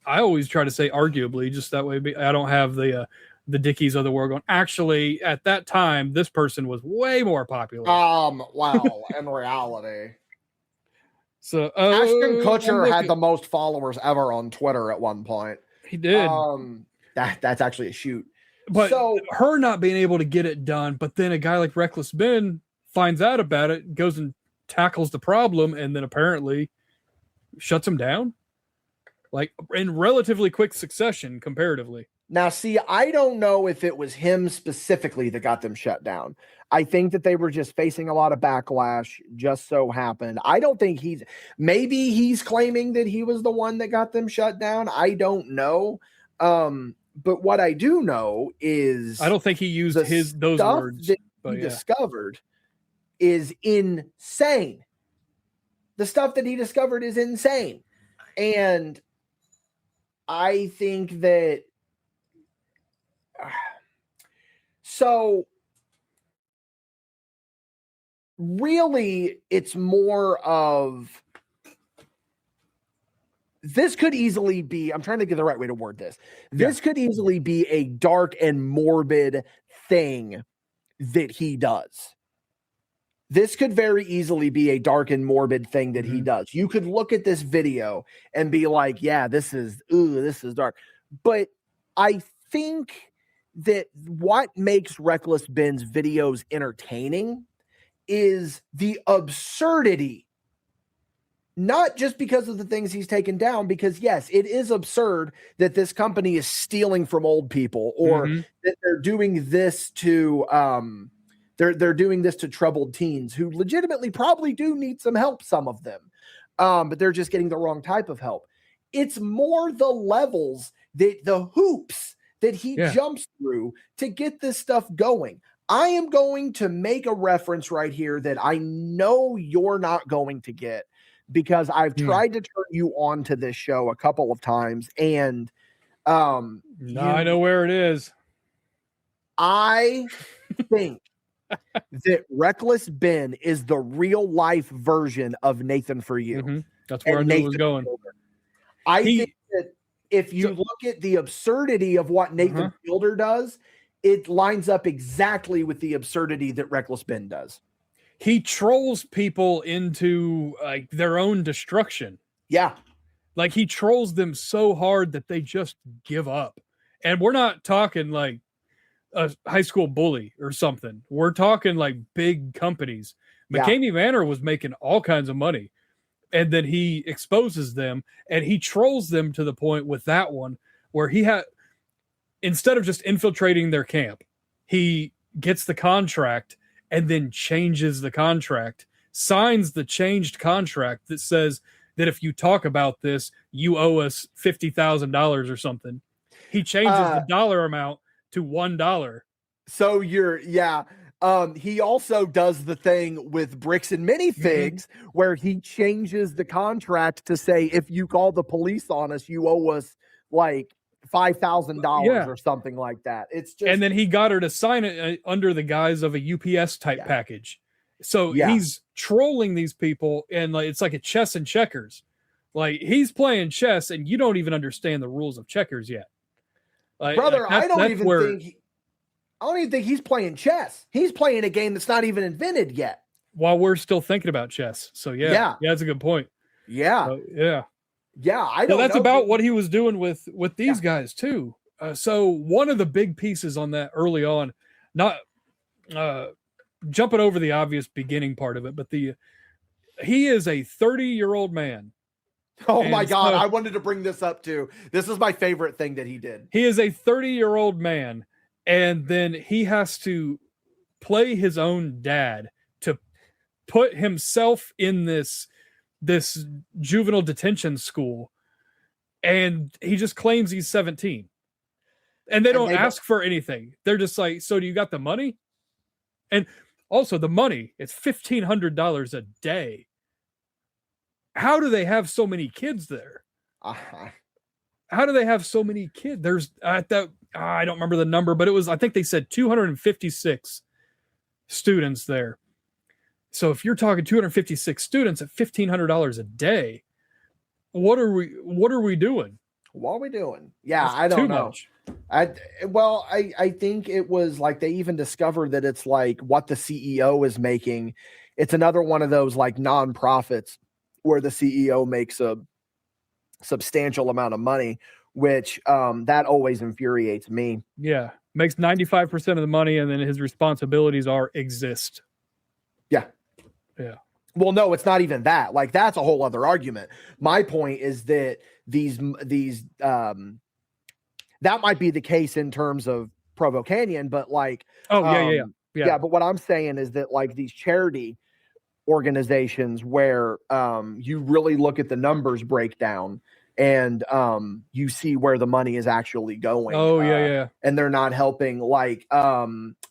[SPEAKER 2] I always try to say arguably, just that way I don't have the Dickies of the world going, actually at that time this person was way more popular.
[SPEAKER 1] Well, in reality.
[SPEAKER 2] So
[SPEAKER 1] Ashton Kutcher had the most followers ever on Twitter at one point.
[SPEAKER 2] He did.
[SPEAKER 1] That's actually a shoot.
[SPEAKER 2] But her not being able to get it done, but then a guy like Reckless Ben finds out about it, goes and tackles the problem, and then apparently shuts him down. Like in relatively quick succession comparatively.
[SPEAKER 1] Now, see, I don't know if it was him specifically that got them shut down. I think that they were just facing a lot of backlash, just so happened. I don't think maybe he's claiming that he was the one that got them shut down. I don't know. But what I do know is
[SPEAKER 2] I don't think he used those words
[SPEAKER 1] that he discovered is insane. The stuff that he discovered is insane. And I think that so really it's more of this could easily be, I'm trying to get the right way to word this. This could easily be a dark and morbid thing that he does. This could very easily be a dark and morbid thing that he does. You could look at this video and be like, yeah, this is dark. But I think that what makes Reckless Ben's videos entertaining is the absurdity. Not just because of the things he's taken down, because yes, it is absurd that this company is stealing from old people, or that they're doing this to they're doing this to troubled teens who legitimately probably do need some help, some of them. But they're just getting the wrong type of help. It's more the levels, the hoops that he jumps through to get this stuff going. I am going to make a reference right here that I know you're not going to get, because I've tried to turn you on to this show a couple of times, and
[SPEAKER 2] I know where it is.
[SPEAKER 1] I think that Reckless Ben is the real life version of Nathan For You.
[SPEAKER 2] That's where I knew it was going.
[SPEAKER 1] I think that if you look at the absurdity of what Nathan Fielder does, it lines up exactly with the absurdity that Reckless Ben does.
[SPEAKER 2] He trolls people into like their own destruction.
[SPEAKER 1] Yeah.
[SPEAKER 2] Like he trolls them so hard that they just give up. And we're not talking like a high school bully or something. We're talking like big companies. McCamey Manor was making all kinds of money. and then he exposes them, and he trolls them to the point with that one where he had, instead of just infiltrating their camp, he gets the contract and then changes the contract, signs the changed contract that says that if you talk about this, you owe us $50,000 or something. He changes the dollar amount to $1.
[SPEAKER 1] So he also does the thing with bricks and minifigs where he changes the contract to say, if you call the police on us, you owe us like $5,000 or something like that. It's just,
[SPEAKER 2] and then he got her to sign it under the guise of a UPS type package. So he's trolling these people, and like it's like a chess and checkers. Like he's playing chess, and you don't even understand the rules of checkers yet.
[SPEAKER 1] Brother, I don't even think he's playing chess. He's playing a game that's not even invented yet.
[SPEAKER 2] While we're still thinking about chess. So yeah, that's a good point.
[SPEAKER 1] Yeah. I don't know.
[SPEAKER 2] That's about what he was doing with these guys too. So one of the big pieces on that early on, not jumping over the obvious beginning part of it, but he is a 30-year-old man.
[SPEAKER 1] Oh my God. I wanted to bring this up too. This is my favorite thing that he did.
[SPEAKER 2] He is a 30-year-old man. And then he has to play his own dad to put himself in this juvenile detention school. And he just claims he's 17. And they don't ask for anything. They're just like, so do you got the money? And also the money, it's $1,500 a day. How do they have so many kids there? How do they have so many kids? There's I don't remember the number, but it was, I think they said 256 students there. So if you're talking 256 students at $1,500 a day, what are we doing?
[SPEAKER 1] What are we doing? Yeah, I don't know.
[SPEAKER 2] Much.
[SPEAKER 1] I think it was like they even discovered that it's like what the CEO is making. It's another one of those like nonprofits where the CEO makes a substantial amount of money, which that always infuriates me.
[SPEAKER 2] Yeah, makes 95% of the money, and then his responsibilities are exist.
[SPEAKER 1] Yeah. Well, no, it's not even that. Like that's a whole other argument. My point is that these that might be the case in terms of Provo Canyon, but like
[SPEAKER 2] yeah.
[SPEAKER 1] But what I'm saying is that like these charity organizations where you really look at the numbers breakdown and you see where the money is actually going. And they're not helping. Like I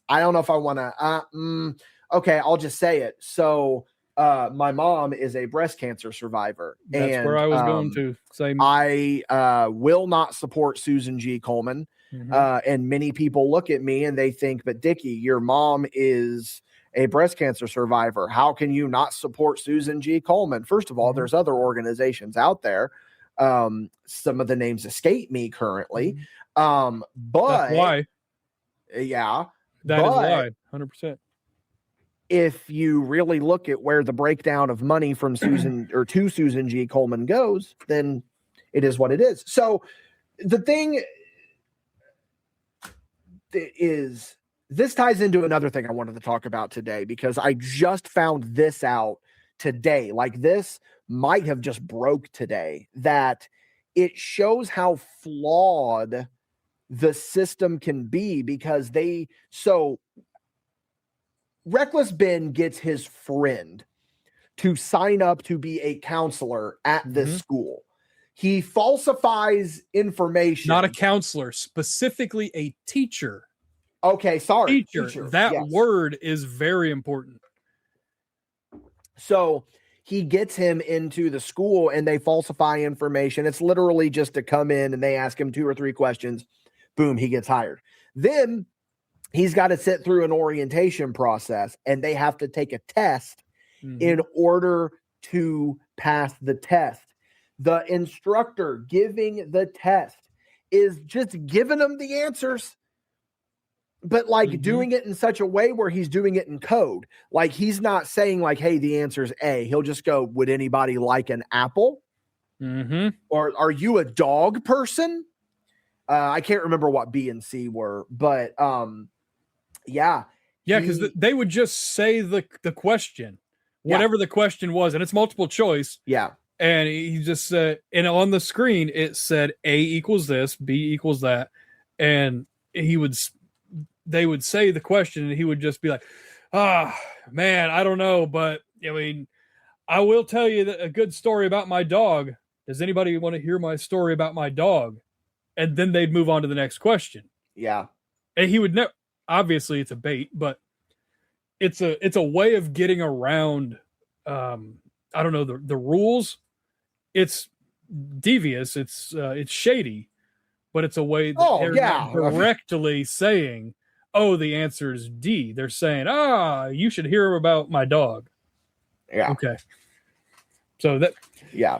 [SPEAKER 1] don't know if I want to okay, I'll just say it. So my mom is a breast cancer survivor.
[SPEAKER 2] That's where I was going to say.
[SPEAKER 1] I will not support Susan G. Komen. And many people look at me and they think, but Dickie, your mom is a breast cancer survivor. How can you not support Susan G. Komen? First of all, there's other organizations out there. Some of the names escape me currently. But
[SPEAKER 2] that's why.
[SPEAKER 1] Yeah.
[SPEAKER 2] That is why. 100%.
[SPEAKER 1] If you really look at where the breakdown of money from Susan or to Susan G. Komen goes, then it is what it is. So the thing is, this ties into another thing I wanted to talk about today, because I just found this out today. Like this might have just broke today, that it shows how flawed the system can be, because Reckless Ben gets his friend to sign up to be a counselor at this school. He falsifies information.
[SPEAKER 2] Not a counselor, specifically a teacher.
[SPEAKER 1] Okay, sorry.
[SPEAKER 2] Teacher. That word is very important.
[SPEAKER 1] So he gets him into the school and they falsify information. It's literally just to come in and they ask him 2 or 3 questions. Boom, he gets hired. Then he's got to sit through an orientation process and they have to take a test in order to pass the test. The instructor giving the test is just giving them the answers, but like doing it in such a way where he's doing it in code. Like he's not saying like, hey, the answer is A. He'll just go, would anybody like an apple? Or are you a dog person? I can't remember what B and C were, but yeah,
[SPEAKER 2] because they would just say the question, whatever the question was, and it's multiple choice.
[SPEAKER 1] Yeah.
[SPEAKER 2] And he just said, and on the screen it said A equals this, B equals that, and they would say the question, and he would just be like, man, I don't know, but I mean, I will tell you a good story about my dog. Does anybody want to hear my story about my dog? And then they'd move on to the next question.
[SPEAKER 1] Yeah.
[SPEAKER 2] And he would never, obviously it's a bait, but it's a way of getting around, I don't know, the rules. It's devious. It's shady, but it's a way that they're not directly saying, oh, the answer is D. They're saying, you should hear about my dog.
[SPEAKER 1] Yeah.
[SPEAKER 2] Okay. So that.
[SPEAKER 1] Yeah.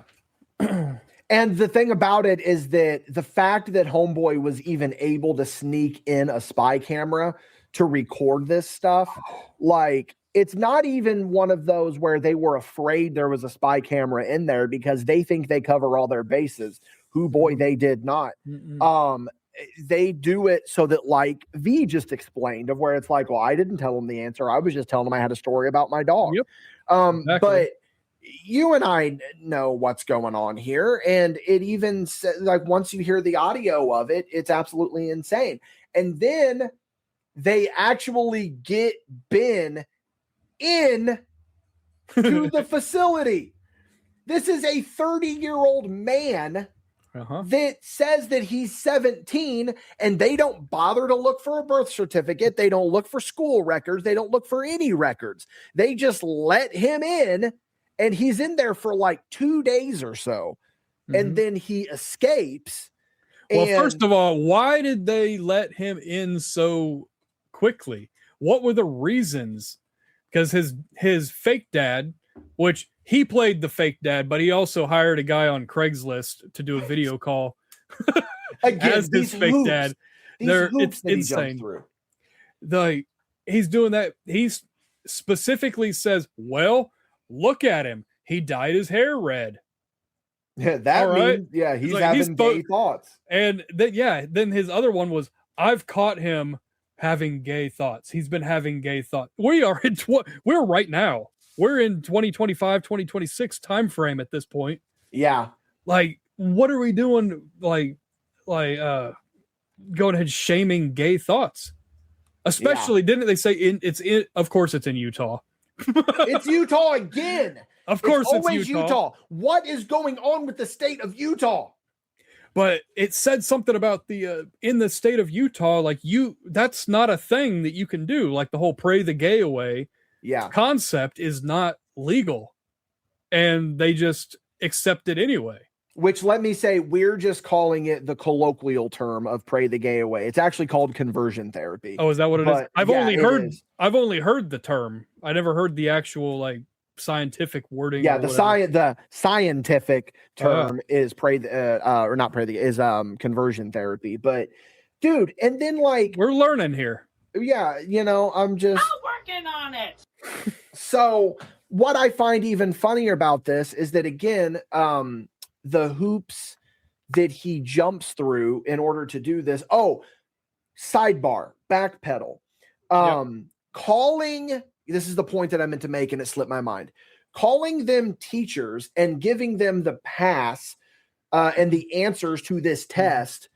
[SPEAKER 1] And the thing about it is that the fact that Homeboy was even able to sneak in a spy camera to record this stuff, like, it's not even one of those where they were afraid there was a spy camera in there because they think they cover all their bases. Boy, they did not. They do it so that, like V just explained, of where it's like, well, I didn't tell him the answer. I was just telling him I had a story about my dog.
[SPEAKER 2] Yep. Exactly.
[SPEAKER 1] But you and I know what's going on here. And it even says, like, once you hear the audio of it, it's absolutely insane. And then they actually get Ben in to the facility. This is a 30-year-old man that says that he's 17, and they don't bother to look for a birth certificate. They don't look for school records. They don't look for any records. They just let him in, and he's in there for like 2 days or so. And then he escapes.
[SPEAKER 2] Well, first of all, why did they let him in so quickly? What were the reasons? Because his fake dad, which he played the fake dad, but he also hired a guy on Craigslist to do a video call
[SPEAKER 1] Again,
[SPEAKER 2] as his fake dad. It's insane. He's doing that. He specifically says, well, look at him. He dyed his hair red.
[SPEAKER 1] Yeah, that means, he's like, having gay thoughts.
[SPEAKER 2] And then his other one was, I've caught him having gay thoughts. He's been having gay thoughts. We're right now. We're in 2025, 2026 time frame at this point.
[SPEAKER 1] Yeah.
[SPEAKER 2] Like, what are we doing? Like going ahead shaming gay thoughts. Especially, didn't they say of course it's in Utah.
[SPEAKER 1] It's Utah again.
[SPEAKER 2] Of course it's
[SPEAKER 1] always Utah. What is going on with the state of Utah?
[SPEAKER 2] But it said something about the in the state of Utah, like that's not a thing that you can do. Like the whole pray the gay away concept is not legal. And they just accept it anyway.
[SPEAKER 1] Which, let me say, we're just calling it the colloquial term of pray the gay away. It's actually called conversion therapy.
[SPEAKER 2] Oh, is that what it is? I've only heard the term. I never heard the actual like scientific wording.
[SPEAKER 1] Yeah, the scientific term is conversion therapy. But dude, and then like
[SPEAKER 2] we're learning here.
[SPEAKER 1] Yeah, I'm
[SPEAKER 3] working on it.
[SPEAKER 1] So what I find even funnier about this is that, again, the hoops that he jumps through in order to do this. Oh, sidebar, backpedal. Calling, this is the point that I meant to make and it slipped my mind. Calling them teachers and giving them the pass and the answers to this test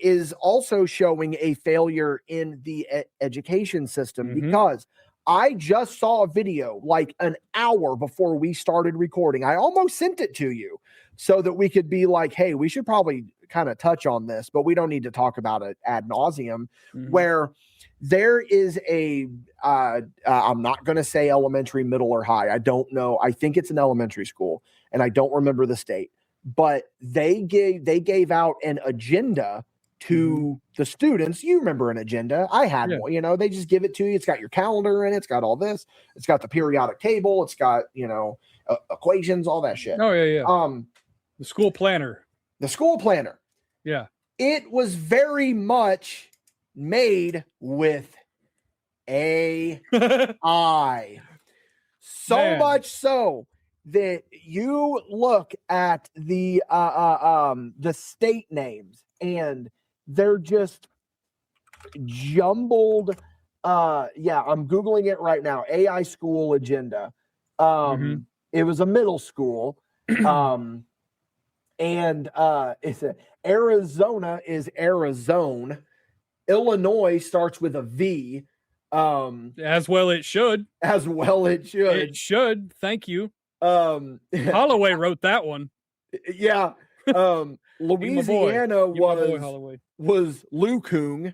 [SPEAKER 1] is also showing a failure in the education system, because I just saw a video like an hour before we started recording. I almost sent it to you so that we could be like, hey, we should probably kind of touch on this, but we don't need to talk about it ad nauseum, where there is I'm not going to say elementary, middle, or high. I don't know. I think it's an elementary school, and I don't remember the state, but they gave out an agenda to the students. You remember an agenda? I had one. They just give it to you. It's got your calendar in it. It's got all this. It's got the periodic table. It's got equations, all that shit.
[SPEAKER 2] Oh yeah. The school planner.
[SPEAKER 1] The school planner.
[SPEAKER 2] Yeah.
[SPEAKER 1] It was very much made with AI. So much so that you look at the state names and they're just jumbled. I'm Googling it right now. AI school agenda. It was a middle school. And it's Arizona is Arizona. Illinois starts with a V.
[SPEAKER 2] As well it should.
[SPEAKER 1] As well it should.
[SPEAKER 2] It should. Thank you. Holloway wrote that one.
[SPEAKER 1] Yeah. Louisiana was Lukung.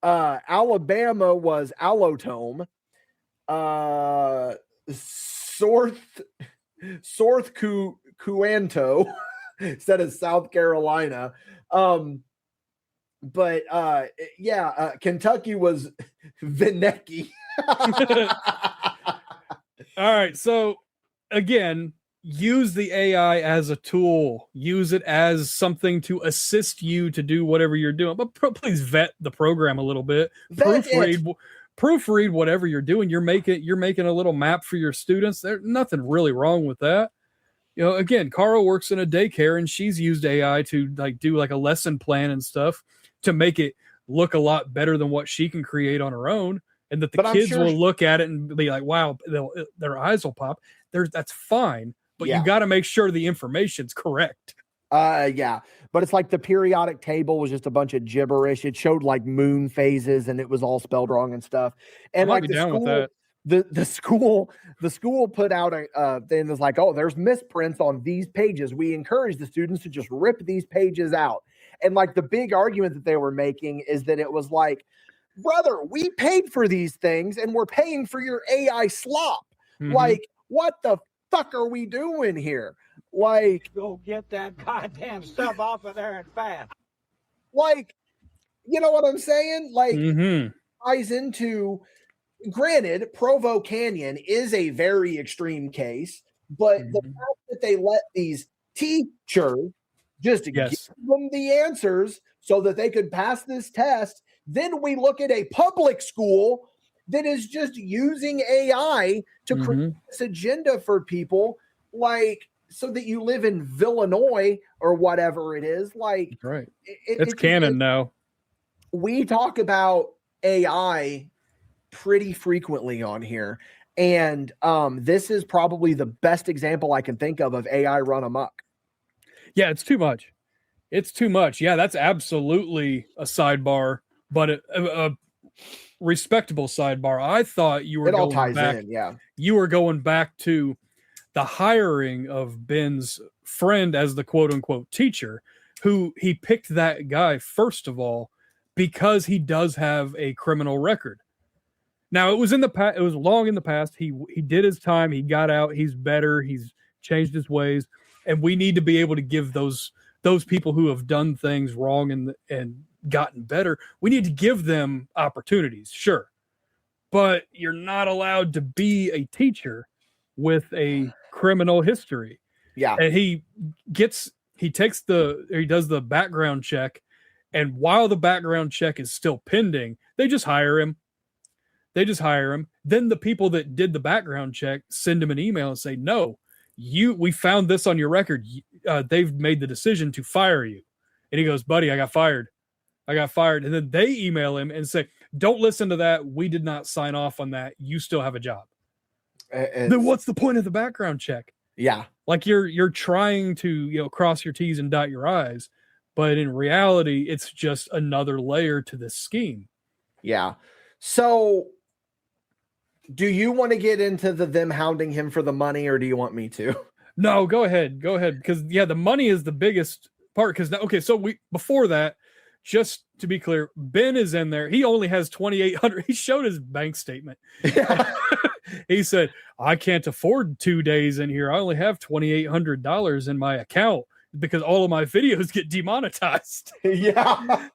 [SPEAKER 1] Alabama was Allotome. Kuanto instead of South Carolina. Kentucky was Vinecki.
[SPEAKER 2] All right. So again, use the AI as a tool. Use it as something to assist you to do whatever you're doing. But please vet the program a little bit. Proofread whatever you're doing. You're making a little map for your students. There's nothing really wrong with that. Again, Cara works in a daycare and she's used AI to do a lesson plan and stuff to make it look a lot better than what she can create on her own. And that the kids will look at it and be like, wow, their eyes will pop. That's fine. But you got to make sure the information's correct.
[SPEAKER 1] But it's like the periodic table was just a bunch of gibberish. It showed moon phases and it was all spelled wrong and stuff. And
[SPEAKER 2] with that.
[SPEAKER 1] The school put out a thing that's like, oh, there's misprints on these pages. We encourage the students to just rip these pages out. And the big argument that they were making is that it was like, brother, we paid for these things and we're paying for your AI slop. What the fuck are we doing here?
[SPEAKER 3] Go get that goddamn stuff off of there and fast.
[SPEAKER 1] You know what I'm saying? Ties into, granted, Provo Canyon is a very extreme case, but the fact that they let these teachers just give them the answers so that they could pass this test. Then we look at a public school that is just using AI to create this agenda for people, so that you live in Illinois or whatever it is.
[SPEAKER 2] Right. It's canon now.
[SPEAKER 1] We talk about AI pretty frequently on here. And this is probably the best example I can think of AI run amok.
[SPEAKER 2] Yeah, it's too much. It's too much. Yeah, that's absolutely a sidebar, but a respectable sidebar. I thought you were You were going back to the hiring of Ben's friend as the quote unquote teacher, who he picked that guy, first of all, because he does have a criminal record. Now it was in the past, it was long in the past. He did his time, he got out, he's better, he's changed his ways. And we need to be able to give those people who have done things wrong and gotten better, we need to give them opportunities, sure. But you're not allowed to be a teacher with a criminal history.
[SPEAKER 1] Yeah.
[SPEAKER 2] And he does the background check, and while the background check is still pending, they just hire him. Then the people that did the background check send him an email and say, no, we found this on your record. They've made the decision to fire you. And he goes, buddy, I got fired. And then they email him and say, don't listen to that. We did not sign off on that. You still have a job. Then what's the point of the background check?
[SPEAKER 1] Yeah.
[SPEAKER 2] You're trying to, cross your T's and dot your I's, but in reality, it's just another layer to this scheme.
[SPEAKER 1] Yeah. So do you want to get into them hounding him for the money, or do you want me to?
[SPEAKER 2] No, go ahead. Because the money is the biggest part. Before that, just to be clear, Ben is in there. He only has $2,800. He showed his bank statement.
[SPEAKER 1] Yeah.
[SPEAKER 2] He said, I can't afford 2 days in here. I only have $2,800 in my account because all of my videos get demonetized.
[SPEAKER 1] Yeah.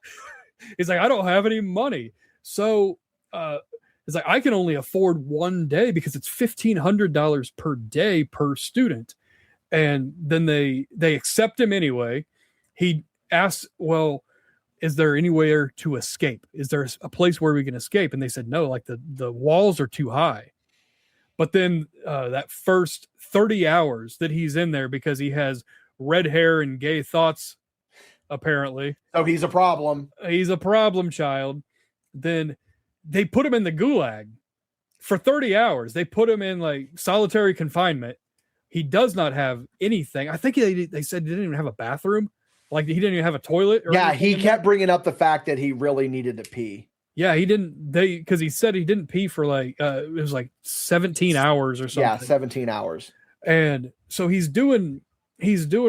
[SPEAKER 2] He's like, I don't have any money. So it's like, I can only afford 1 day because it's $1,500 per day per student. And then they accept him anyway. He asks, well, is there anywhere to escape? Is there a place where we can escape? And they said, no, the walls are too high. But then that first 30 hours that he's in there, because he has red hair and gay thoughts, apparently.
[SPEAKER 1] Oh, he's a problem.
[SPEAKER 2] He's a problem child. Then they put him in the gulag for 30 hours. They put him in like solitary confinement. He does not have anything. I think they said he didn't even have a bathroom. Like he didn't even have a toilet.
[SPEAKER 1] Yeah, he kept bringing up the fact that he really needed to pee.
[SPEAKER 2] Yeah, he didn't. Because he said he didn't pee for like it was like 17 hours or something.
[SPEAKER 1] Yeah, 17 hours.
[SPEAKER 2] And so he's doing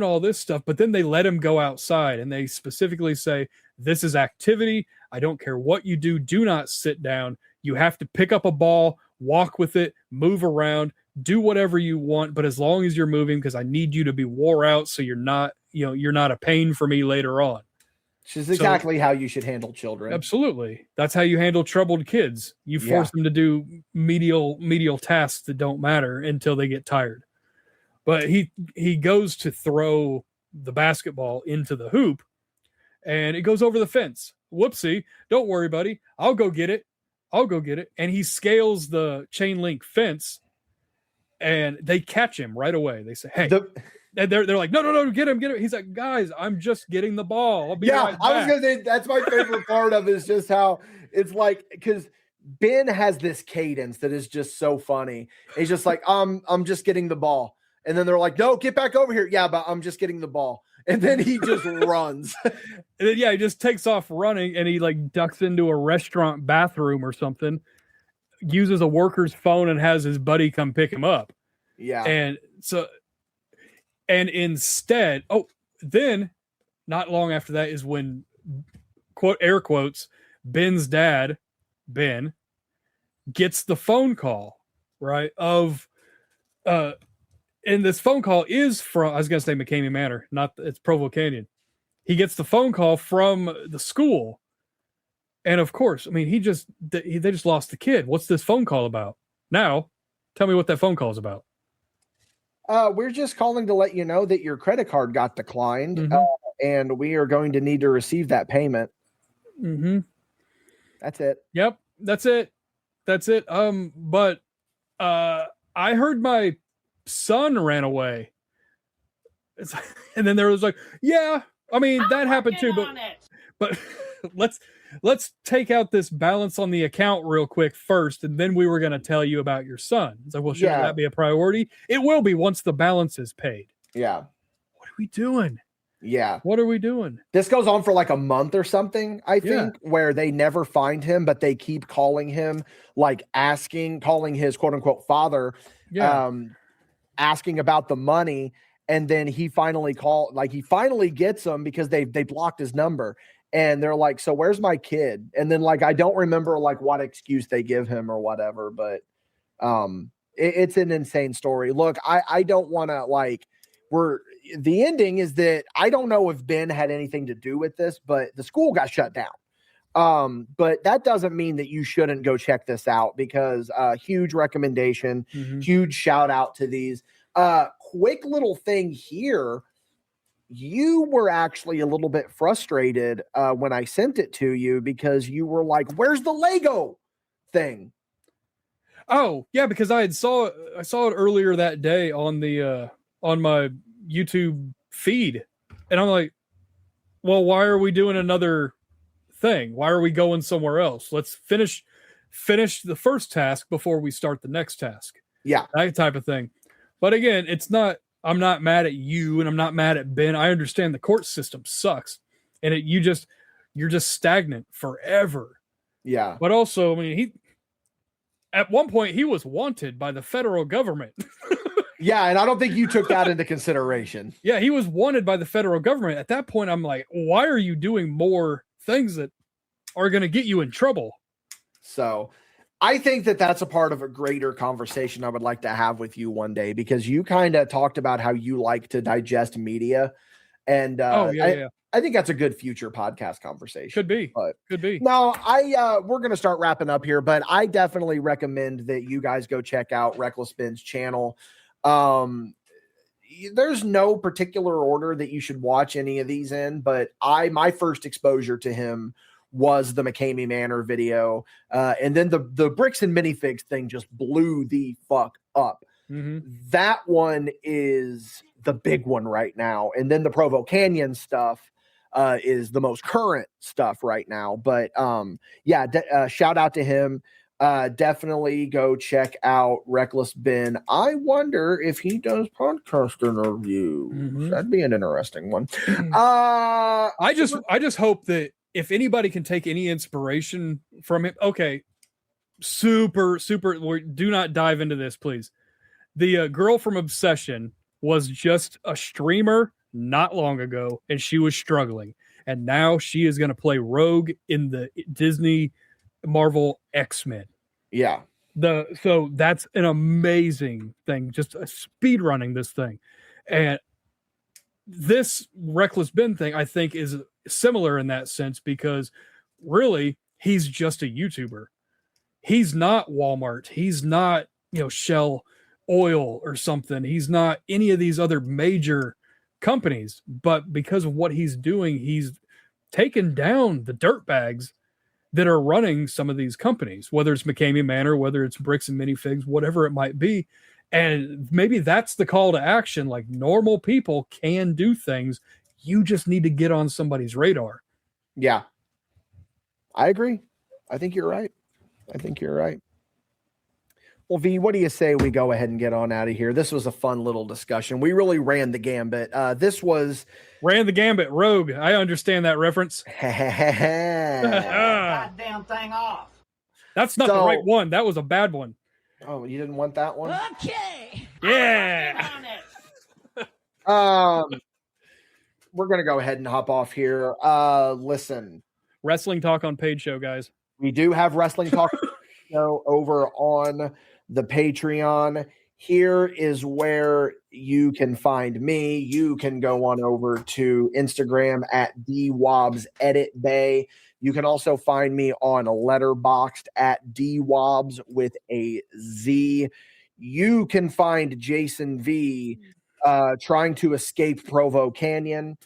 [SPEAKER 2] all this stuff, but then they let him go outside, and they specifically say, "This is activity. I don't care what you do. Do not sit down. You have to pick up a ball, walk with it, move around, do whatever you want, but as long as you're moving, because I need you to be wore out, so you're not a pain for me later on."
[SPEAKER 1] Which is exactly how you should handle children.
[SPEAKER 2] Absolutely. That's how you handle troubled kids. You force them to do medial tasks that don't matter until they get tired. But he goes to throw the basketball into the hoop, and it goes over the fence. Whoopsie. Don't worry, buddy. I'll go get it. And he scales the chain link fence, and they catch him right away. They say, "Hey." And they're like, no, get him. He's like, "Guys, I'm just getting the ball. I'll be right back."
[SPEAKER 1] I was gonna say that's my favorite part of it is just how it's like, because Ben has this cadence that is just so funny. He's just like, I'm just getting the ball. And then they're like, "No, get back over here." "Yeah, but I'm just getting the ball." And then he just runs.
[SPEAKER 2] And then, he just takes off running, and he like ducks into a restaurant bathroom or something, uses a worker's phone, and has his buddy come pick him up.
[SPEAKER 1] Yeah.
[SPEAKER 2] And instead, then not long after that is when, quote, air quotes, Ben's dad, Ben, gets the phone call, right? And this phone call is from, I was going to say McCamey Manor, it's Provo Canyon. He gets the phone call from the school. And of course, I mean, they just lost the kid. What's this phone call about? Now, tell me what that phone call is about.
[SPEAKER 1] We're just calling to let you know that your credit card got declined, and we are going to need to receive that payment.
[SPEAKER 2] Mm-hmm.
[SPEAKER 1] That's it.
[SPEAKER 2] Yep, that's it. But I heard my son ran away. And then there was like, yeah, I mean, that happened too, but let's take out this balance on the account real quick first, and then we were going to tell you about your son. It's like, well, should that be a priority? It will be once the balance is paid.
[SPEAKER 1] Yeah.
[SPEAKER 2] What are we doing?
[SPEAKER 1] Yeah.
[SPEAKER 2] What are we doing?
[SPEAKER 1] This goes on for like a month or something, I think, where they never find him, but they keep calling him, like calling his quote unquote father, asking about the money. And then he finally gets them because they blocked his number. And they're like, "So where's my kid?" And then like, I don't remember like what excuse they give him or whatever, but it's an insane story. Look, I don't want to the ending is that I don't know if Ben had anything to do with this, but the school got shut down. But that doesn't mean that you shouldn't go check this out, because huge recommendation, huge shout out to these. Quick little thing here. You were actually a little bit frustrated when I sent it to you, because you were like, "Where's the Lego thing?"
[SPEAKER 2] Oh, yeah, because I saw it earlier that day on the on my YouTube feed, and I'm like, "Well, why are we doing another thing? Why are we going somewhere else? Let's finish the first task before we start the next task."
[SPEAKER 1] Yeah,
[SPEAKER 2] that type of thing. But again, I'm not mad at you, and I'm not mad at Ben. I understand the court system sucks, and you're just stagnant forever.
[SPEAKER 1] Yeah.
[SPEAKER 2] But also, I mean, at one point he was wanted by the federal government.
[SPEAKER 1] Yeah, and I don't think you took that into consideration.
[SPEAKER 2] Yeah, he was wanted by the federal government. At that point, I'm like, why are you doing more things that are going to get you in trouble?
[SPEAKER 1] So I think that that's a part of a greater conversation I would like to have with you one day, because you kind of talked about how you like to digest media. And I think that's a good future podcast conversation.
[SPEAKER 2] Could be.
[SPEAKER 1] No, we're going to start wrapping up here, but I definitely recommend that you guys go check out Reckless Ben's channel. There's no particular order that you should watch any of these in, but my first exposure to him was the McCamey Manor video. And then the bricks and minifigs thing just blew the fuck up. That one is the big one right now. And then the Provo Canyon stuff is the most current stuff right now. But shout out to him. definitely go check out Reckless Ben. I wonder if he does podcast interviews. Mm-hmm. That'd be an interesting one.
[SPEAKER 2] I just hope that if anybody can take any inspiration from him, okay, super, do not dive into this, please. The girl from Obsession was just a streamer not long ago, and she was struggling. And now she is going to play Rogue in the Disney Marvel X-Men.
[SPEAKER 1] Yeah.
[SPEAKER 2] So that's an amazing thing, just speed running this thing. And this Reckless Ben thing, I think, is similar in that sense, because really he's just a YouTuber. He's not Walmart. He's not, Shell Oil or something. He's not any of these other major companies, but because of what he's doing, he's taken down the dirtbags that are running some of these companies, whether it's McCamey Manor, whether it's Bricks and Minifigs, whatever it might be. And maybe that's the call to action. Like, normal people can do things. You just need to get on somebody's radar.
[SPEAKER 1] Yeah, I agree. I think you're right. Well, V, what do you say we go ahead and get on out of here? This was a fun little discussion. We really ran the gambit.
[SPEAKER 2] Ran the gambit. Rogue. I understand that reference.
[SPEAKER 3] Goddamn thing off.
[SPEAKER 2] That's not the right one. That was a bad one.
[SPEAKER 1] Oh, you didn't want that one?
[SPEAKER 3] Okay.
[SPEAKER 2] Yeah.
[SPEAKER 1] We're going to go ahead and hop off here. Listen.
[SPEAKER 2] Wrestling Talk on Paid Show, guys.
[SPEAKER 1] We do have Wrestling Talk show over on the Patreon. Here is where you can find me. You can go on over to Instagram at DWobsEditBay. You can also find me on Letterboxd at DWobs with a Z. You can find Jason V trying to escape Provo Canyon,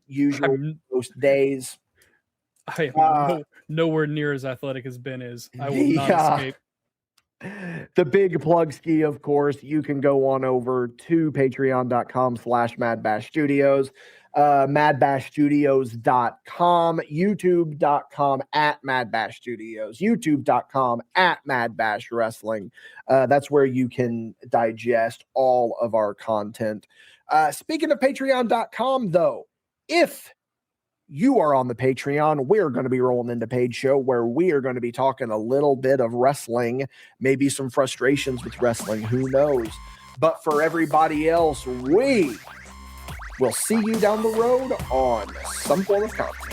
[SPEAKER 1] usually most days.
[SPEAKER 2] I am nowhere near as athletic as Ben is. I will not escape.
[SPEAKER 1] The big plug ski, of course, you can go on over to patreon.com/MadBash Studios, MadBashStudios.com, YouTube.com at MadBash Studios, YouTube.com at MadBash Wrestling. That's where you can digest all of our content. Speaking of Patreon.com, though, if you are on the Patreon, we're going to be rolling into Paid Show, where we are going to be talking a little bit of wrestling, maybe some frustrations with wrestling, who knows. But for everybody else, we will see you down the road on some form of content.